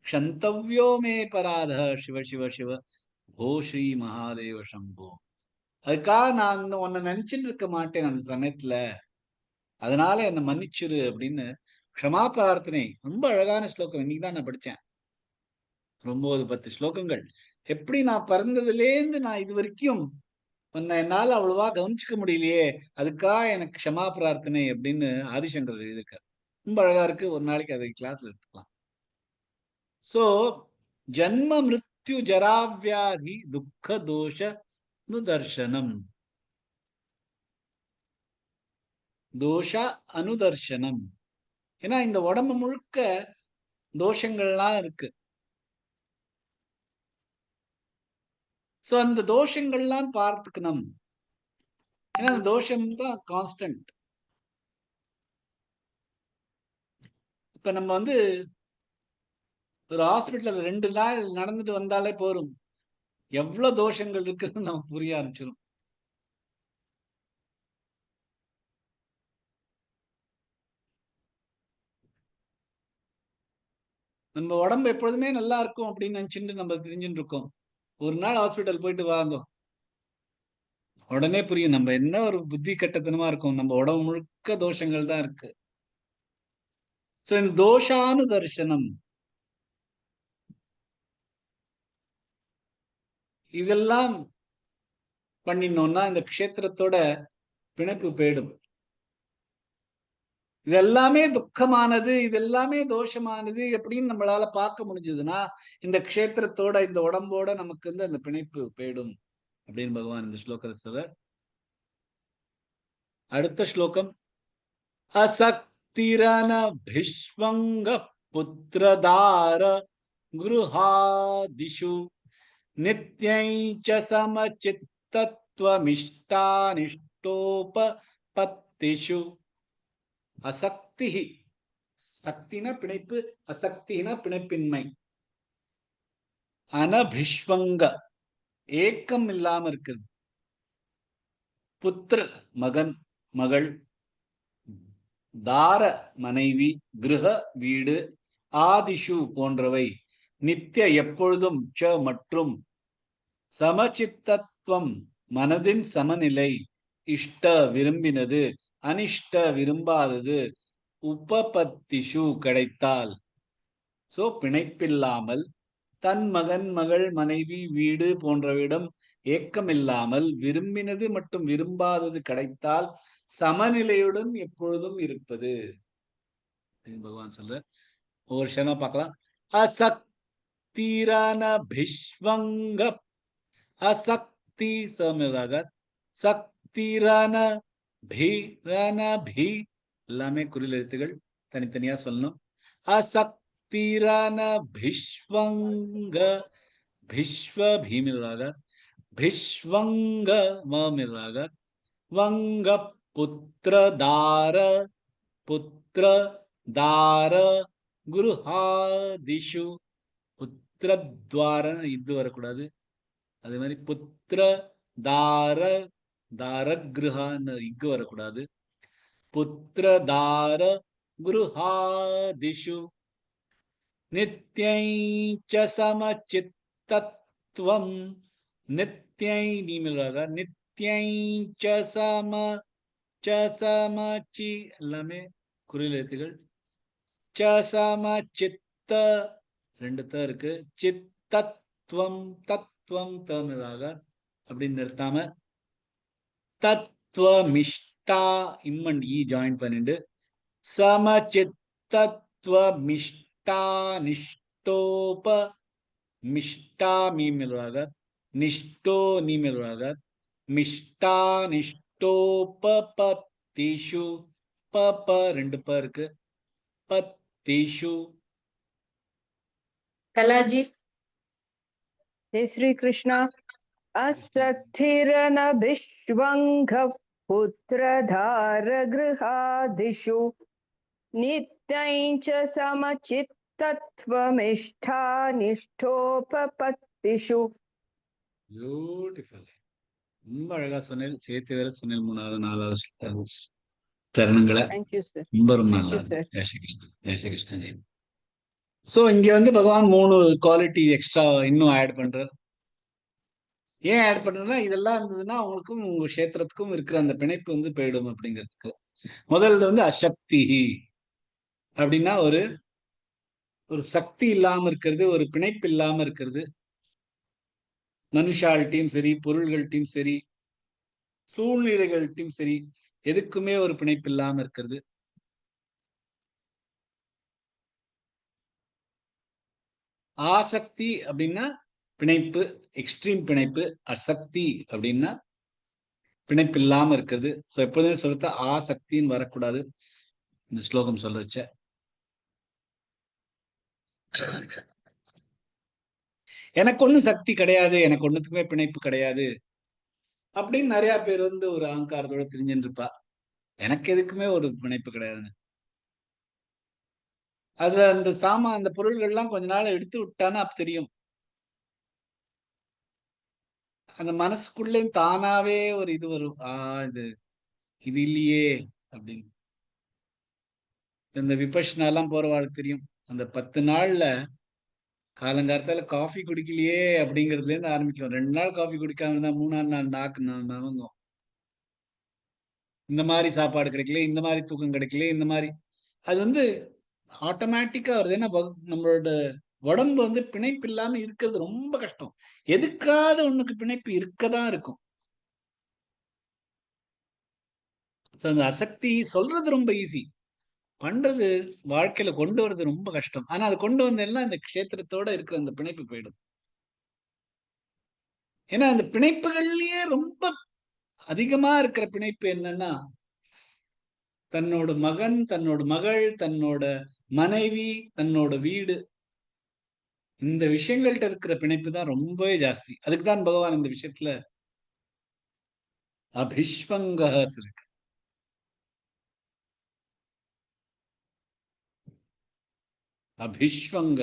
க்ஷந்தவ்யோ மே பராத சிவ சிவ சிவ ஓ ஸ்ரீ மகாதேவ சம்போ. அதுக்காக நான் உன்னை நினைச்சிட்டு இருக்க மாட்டேன் அந்த சமயத்துல. அதனால என்னை மன்னிச்சிரு அப்படின்னு க்ஷமா பிரார்த்தனை. ரொம்ப அழகான ஸ்லோகம். இன்னைக்குதான் நான் படிச்சேன். 9-10 ஸ்லோகங்கள். எப்படி நான் பிறந்ததுலேருந்து நான் இது வரைக்கும் உன்னை என்னால அவ்வளவா கவனிச்சுக்க முடியலையே, அதுக்காக எனக்கு க்ஷமா பிரார்த்தனை அப்படின்னு ஆதிசங்கர் எழுதியிருக்காரு. ரொம்ப அழகா இருக்கு. ஒரு நாளைக்கு அதை கிளாஸ்ல எடுத்துக்கலாம். சோ ஜன்ம மிருத்யு ஜராவியாதி துக்க தோஷ அனுதர்சனம். தோஷ அனுதர்சனம். ஏன்னா இந்த உடம்பு முழுக்க தோஷங்கள்லாம் இருக்கு. சோ அந்த தோஷங்கள்லாம் பார்த்துக்கணும். ஏன்னா அந்த தோஷம் தான் கான்ஸ்டன்ட். இப்ப நம்ம வந்து ஒரு ஹாஸ்பிட்டல்ல 2 நாள் நடந்துட்டு வந்தாலே போரும், எவ்வளவு தோஷங்கள் இருக்குன்னு நமக்கு புரிய ஆரம்பிச்சிடும். நம்ம உடம்பு எப்பொழுதுமே நல்லா இருக்கும் அப்படின்னு நினைச்சுட்டு நம்ம தெரிஞ்சுட்டு இருக்கோம். ஒரு நாள் ஹாஸ்பிட்டல் போயிட்டு வாங்க, உடனே புரியும் நம்ம என்ன ஒரு புத்தி கட்டத்தனமா இருக்கும். நம்ம உடம்பு முழுக்க தோஷங்கள் தான் இருக்கு. சோ இந்த தோஷானு தரிசனம், இதெல்லாம் பண்ணினோம்னா இந்த க்ஷேத்திரத்தோட பிணைப்பு போயிடும். இதெல்லாமே துக்கமானது, இதெல்லாமே தோஷமானது எப்படின்னு நம்மளால பார்க்க முடிஞ்சதுன்னா இந்த க்ஷேத்திரத்தோட இந்த உடம்போட நமக்கு வந்து அந்த பிணைப்பு போயிடும் அப்படின்னு பகவான் இந்த ஸ்லோகத்தை சொல்ற. அடுத்த ஸ்லோகம். அசக்திரன பிஷ்வங்க புத்திரதார குருஹாதிஷு நித்யைச்ச சமசித்தத்வமிஷ்டானிஷ்டோபபத்திஷு. அசக்தி, சக்தின பிணைப்பு, அசக்தின பிணைப்பின்மை. அனபிஷ்வங்க ஏக்கம் இல்லாம இருக்குது. புத்திர மகன் மகள், தார மனைவி, கிரக வீடு, ஆதிஷு போன்றவை நித்திய எப்பொழுதும் ச மற்றும் சமச்சித்தத்துவம் மனதின் சமநிலை, இஷ்ட விரும்பினது, அனிஷ்ட விரும்பாதது, உபபத்திஷு கிடைத்தால். சோ பிணைப்பில்லாமல் தன் மகன் மகள் மனைவி வீடு போன்றவிடம் ஏக்கமில்லாமல் விரும்பினது மற்றும் விரும்பாதது கிடைத்தால் சமநிலையுடன் எப்பொழுதும் இருப்பது பகவான் சொல்ற. ஒவ்வொரு விஷயமா பார்க்கலாம். அசக்திரான பிஷ்வங்க, அசக்தி சமராக, சக்திரான பீரன பீ எல்லாமே குறில் எழுத்துகள் தனித்தனியா சொல்லணும். அசக்திரான பிஷ்வங்க, பிஷ்வ பீமிராக, பிஷ்வங்க மமிராக, வங்க புத்திர தார, புத்திர தார குருஹாதிஷு. புத்திரத்வார இது வரக்கூடாது. அதே மாதிரி புத்திர தார, தாரகிருஹான்னு இக்கு வரக்கூடாது. புத்திர தார குருஹாதிஷு நித்யைச்ச சமசித்தத்வம். நித்யை நீமிராக, நித்யைச்ச சமச்சி எல்லாமே குறில் எழுத்துகள். ச சமசித்த 2 த இருக்கு. சித்தத்வம், தத்துவம் தமிழாக அப்படின்னு நிறுத்தாம தத்துவமிஷ்டா இம்மன் ஈ ஜாயின் பண்ணிட்டு சமசித்தத்வமிஷ்டா நிஷ்டோப, மிஷ்டா மீமில்வாக, நிஷ்டோ நீமில்வாக, மிஷ்டா நிஷ்டோபபத்திஷு. ப 2 ப இருக்கு. பத்திஷு. கலாஜி. जय श्री कृष्णा. असक्तिरन विश्वंग पुत्रधारगृहादिषु नित्यं च समचित्तत्वमिष्ठानिष्ठोपपत्तिषु. பியூட்டிஃபுல். ரொம்ப அழகா சொன்னேன். சேர்த்து வேற சொன்னேன் 3வது 4வது தருணங்களை. Thank you, sir. ரொம்ப ரொம்ப Thank நல்லா you, இருக்கு. sir. ஜெய் ஸ்ரீ கிருஷ்ணா. ஜெய் ஸ்ரீ கிருஷ்ணா ஜெய். சோ இங்க வந்து பகவான் 3 குவாலிட்டி எக்ஸ்ட்ரா இன்னும் ஆட் பண்றாரு. ஏன் ஆட் பண்றதுன்னா இதெல்லாம் இருந்ததுன்னா அவங்களுக்கும் உங்க கஷேத்திரத்துக்கும் இருக்கிற அந்த பிணைப்பு வந்து போயிடும் அப்படிங்கிறதுக்கு. முதல்ல வந்து அசக்தி அப்படின்னா ஒரு ஒரு சக்தி இல்லாம இருக்கிறது, ஒரு பிணைப்பு இல்லாம இருக்கிறது. மனுஷால்ட்டையும் சரி, பொருள்கள்ட்டையும் சரி, சூழ்நிலைகள்ட்டையும் சரி, எதுக்குமே ஒரு பிணைப்பு இல்லாம இருக்கிறது. ஆசக்தி அப்படின்னா பிணைப்பு, எக்ஸ்ட்ரீம் பிணைப்பு. அசக்தி அப்படின்னா பிணைப்பு இல்லாம இருக்கிறது. ஸோ எப்போதுமே சொல்லிட்டு ஆசக்தின்னு வரக்கூடாது இந்த ஸ்லோகம் சொல்றச்ச. எனக்கு ஒண்ணும் சக்தி கிடையாது, எனக்கு ஒண்ணுத்துக்குமே பிணைப்பு கிடையாது அப்படின்னு நிறைய பேர் வந்து ஒரு அகங்காரத்தோட தெரிஞ்சுட்டு இருப்பா. எனக்கு எதுக்குமே ஒரு பிணைப்பு கிடையாதுன்னு. அது அந்த அந்த பொருள்கள்லாம் கொஞ்ச நாள் எடுத்து விட்டானா அப்ப தெரியும். அந்த மனசுக்குள்ளே தானாவே ஒரு இது வரும். இது இல்லையே அப்படின்னு. இந்த விபஷ்னா எல்லாம் போறவாளுக்கு தெரியும். அந்த 10 நாள்ல காலங்காலத்தால காஃபி குடிக்கலையே அப்படிங்கிறதுல இருந்து ஆரம்பிக்கும். 2 நாள் காஃபி குடிக்காம இருந்தா 3ஆம் நாள் நாக்கு நவங்கும். இந்த மாதிரி சாப்பாடு கிடைக்கல, இந்த மாதிரி தூக்கம் கிடைக்கல, இந்த மாதிரி அது வந்து ஆட்டோமேட்டிக்கா வருது. ஏன்னா நம்மளோட உடம்பு வந்து பிணைப்பு இல்லாம இருக்கிறது ரொம்ப கஷ்டம். எதுக்காவது ஒண்ணுக்கு பிணைப்பு இருக்கதான் இருக்கும். அந்த அசக்தி சொல்றது ரொம்ப ஈஸி, பண்றது வாழ்க்கையில கொண்டு வர்றது ரொம்ப கஷ்டம். ஆனா அது கொண்டு வந்தேன்னா இந்த க்ஷேத்திரத்தோட இருக்கிற அந்த பிணைப்பு போயிடும். ஏன்னா அந்த பிணைப்புகள்லயே ரொம்ப அதிகமா இருக்கிற பிணைப்பு என்னன்னா தன்னோட மகன், தன்னோட மகள், தன்னோட மனைவி, தன்னோட வீடு, இந்த விஷயங்கள்ட்ட இருக்கிற பிணைப்பு தான் ரொம்பவே ஜாஸ்தி. அதுக்குதான் பகவான் இந்த விஷயத்துல அபிஷ்வங்க இருக்கு. அபிஷ்வங்க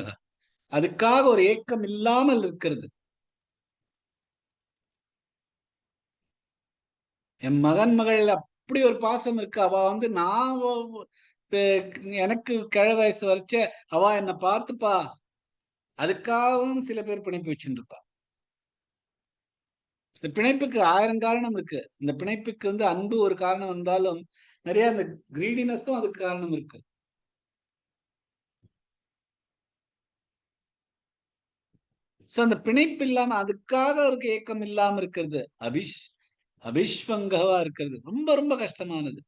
அதுக்காக ஒரு ஏக்கம் இல்லாமல் இருக்கிறது. என் மகன் மகள் அப்படி ஒரு பாசம் இருக்கு. அவ வந்து நான் எனக்கு கிழ வயசு வரைச்ச அவ என்னை பார்த்துப்பா, அதுக்காகவும் சில பேர் பிணைப்பு வச்சுட்டு இருப்பா. இந்த பிணைப்புக்கு 1000 காரணம் இருக்கு. இந்த பிணைப்புக்கு வந்து அன்பு ஒரு காரணம் வந்தாலும் நிறைய அந்த கிரீடினஸும் அதுக்கு காரணம் இருக்கு. அந்த பிணைப்பு இல்லாம அதுக்காக ஒரு ஏக்கம் இல்லாம இருக்கிறது அபிஷ்வங்கவா இருக்கிறது ரொம்ப ரொம்ப கஷ்டமானது.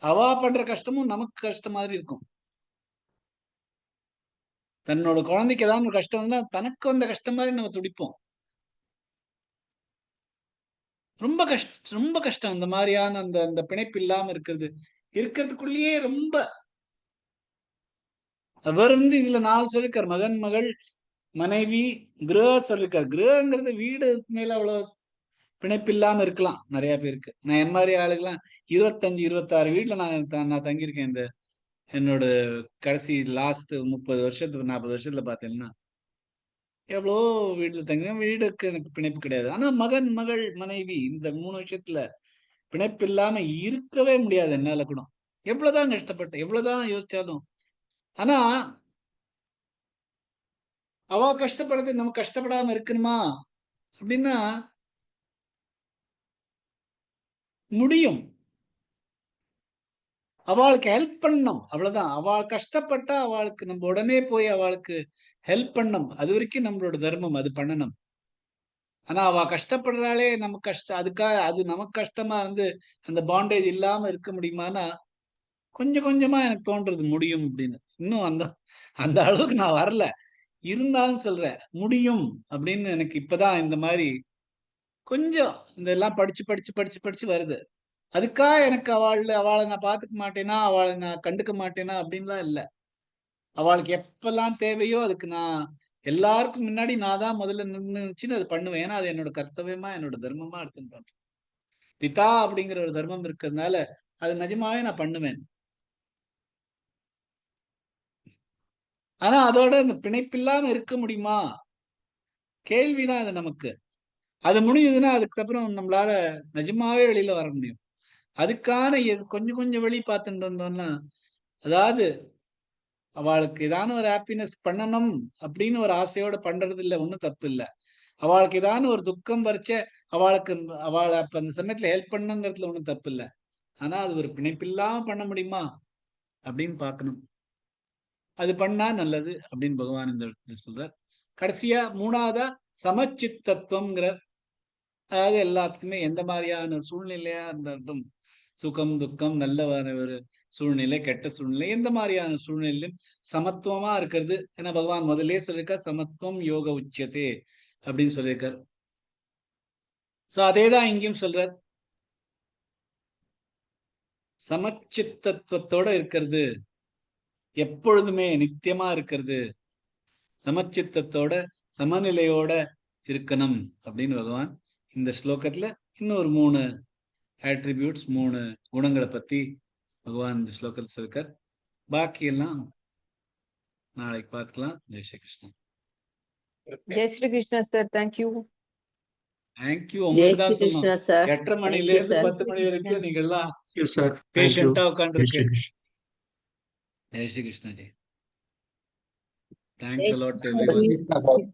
அவா பண்ற கஷ்டமும் நமக்கு கஷ்டம் மாதிரி இருக்கும். தன்னோட குழந்தைக்கு ஏதாவது ஒரு கஷ்டம் வந்தா தனக்கு வந்த கஷ்டம் மாதிரி நம்ம துடிப்போம். ரொம்ப கஷ்டம் இந்த மாதிரியான அந்த பிணைப்பு இல்லாம இருக்கிறதுக்குள்ளேயே ரொம்ப. அவர் வந்து இதுல 4 சொல்லிருக்கார், மகன் மகள் மனைவி கிரக சொல்லிருக்காரு. கிரகங்கிறது வீடு மேல அவ்வளவு பிணைப்பு இல்லாம இருக்கலாம் நிறைய பேருக்கு. நான் என் மாதிரி ஆளுக்கெல்லாம் 25 26 வீட்டுல நான் தங்கியிருக்கேன். இந்த என்னோட கடைசி லாஸ்ட் 30 வருஷத்துக்கு 40 வருஷத்துல பாத்தீங்கன்னா எவ்வளோ வீட்டுல தங்க, வீடுக்கு எனக்கு பிணைப்பு கிடையாது. ஆனா மகன் மகள் மனைவி இந்த 3 விஷயத்துல பிணைப்பு இல்லாம இருக்கவே முடியாது என்னால கூட. எவ்வளவுதான் கஷ்டப்பட்டேன், எவ்வளவுதான் யோசிச்சாலும். ஆனா அவ கஷ்டப்படுறது நம்ம கஷ்டப்படாம இருக்கணுமா அப்படின்னா முடியும். அவளுக்கு ஹெல்ப் பண்ணணும், அவ்வளவுதான். அவள் கஷ்டப்பட்டா அவளுக்கு நம்ம உடனே போய் அவளுக்கு ஹெல்ப் பண்ணணும். அது வரைக்கும் நம்மளோட தர்மம், அது பண்ணணும். ஆனா அவ கஷ்டப்படுறாளே நமக்கு கஷ்டம், அதுக்காக அது நமக்கு கஷ்டமா இருந்து அந்த பாண்டேஜ் இல்லாம இருக்க முடியுமானா கொஞ்சம் கொஞ்சமா எனக்கு தோன்றது முடியும் அப்படின்னு. இன்னும் அந்த அந்த அளவுக்கு நான் வரல, இருந்தாலும் சொல்றேன் முடியும் அப்படின்னு. எனக்கு இப்பதான் இந்த மாதிரி கொஞ்சம் இதெல்லாம் படிச்சு படிச்சு படிச்சு படிச்சு வருது. அதுக்காக எனக்கு அவளை நான் பாத்துக்க மாட்டேனா, அவளை நான் கண்டுக்க மாட்டேனா அப்படின்லாம் இல்லை. அவளுக்கு எப்பெல்லாம் தேவையோ அதுக்கு நான் எல்லாருக்கும் முன்னாடி நான் தான் முதல்ல நின்னுச்சுன்னு அது பண்ணுவேன். ஏன்னா அது என்னோட கர்த்தவியமா, என்னோட தர்மமா எடுத்துன்னு பண்றேன். பிதா அப்படிங்கிற ஒரு தர்மம் இருக்கிறதுனால அது நிஜமாவே நான் பண்ணுவேன். ஆனா அதோட இந்த பிணைப்பில்லாம இருக்க முடியுமா? கேள்விதான் அது நமக்கு. அது முடியுதுன்னா அதுக்கப்புறம் நம்மளால நிஜமாவே வெளியில வர முடியும். அதுக்கான கொஞ்சம் கொஞ்சம் வெளி பார்த்துட்டு வந்தோம்னா, அதாவது அவளுக்கு ஏதான ஒரு ஹாப்பினஸ் பண்ணணும் அப்படின்னு ஒரு ஆசையோட பண்றது இல்ல, ஒன்றும் தப்பு இல்லை. அவளுக்கு ஏதான ஒரு துக்கம் பறிச்ச அவளுக்கு அவளை அப்ப அந்த சமயத்துல ஹெல்ப் பண்ணுங்கிறதுல ஒன்றும் தப்பு இல்லை. ஆனா அது ஒரு பிணைப்பில்லாம பண்ண முடியுமா அப்படின்னு பார்க்கணும். அது பண்ணா நல்லது அப்படின்னு பகவான் இந்த இடத்துல சொல்றார். கடைசியா மூணாவதா சமச்சித்தத்துவம்ங்கிற, அதாவது எல்லாத்துக்குமே எந்த மாதிரியான சூழ்நிலையா இருந்தாலும், சுகம் துக்கம், நல்ல ஒரு சூழ்நிலை, கெட்ட சூழ்நிலை, எந்த மாதிரியான சூழ்நிலையிலும் சமத்துவமா இருக்கிறது. ஏன்னா பகவான் முதலே சொல்லியிருக்கார், சமத்துவம் யோக உச்சதே அப்படின்னு சொல்லியிருக்கார். சோ அதேதான் இங்கேயும் சொல்றார். சமச்சித்தத்துவத்தோட இருக்கிறது, எப்பொழுதுமே நித்தியமா இருக்கிறது, சமச்சித்தத்தோட சமநிலையோட இருக்கணும் அப்படின்னு பகவான் இந்த ஸ்லோகத்துல இன்னொரு 3 ஆட்ரிபியூட்ஸ், 3 குணங்களை பத்தி பகவான் இந்த ஸ்லோகத்தில் சொல்லிருக்கார். பாக்கி எல்லாம் நாளைக்கு பார்க்கலாம். Jai Shri Krishna. Jai Shri Krishna sir. Thank you. Thank you. Jai உங்களுக்கு தான் ஸ்ரீ சொல்லணும். கிருஷ்ணா சார். 8:30 மணில தேங்க்யூ இருந்து சார். 10 மணி வரைக்கும் நீங்க எல்லாம் சார். பேஷண்டா உட்காந்துருக்கு. Thank you. Jai Shri Krishna ji. Jai thanks Shri a lot Krishna. Everyone.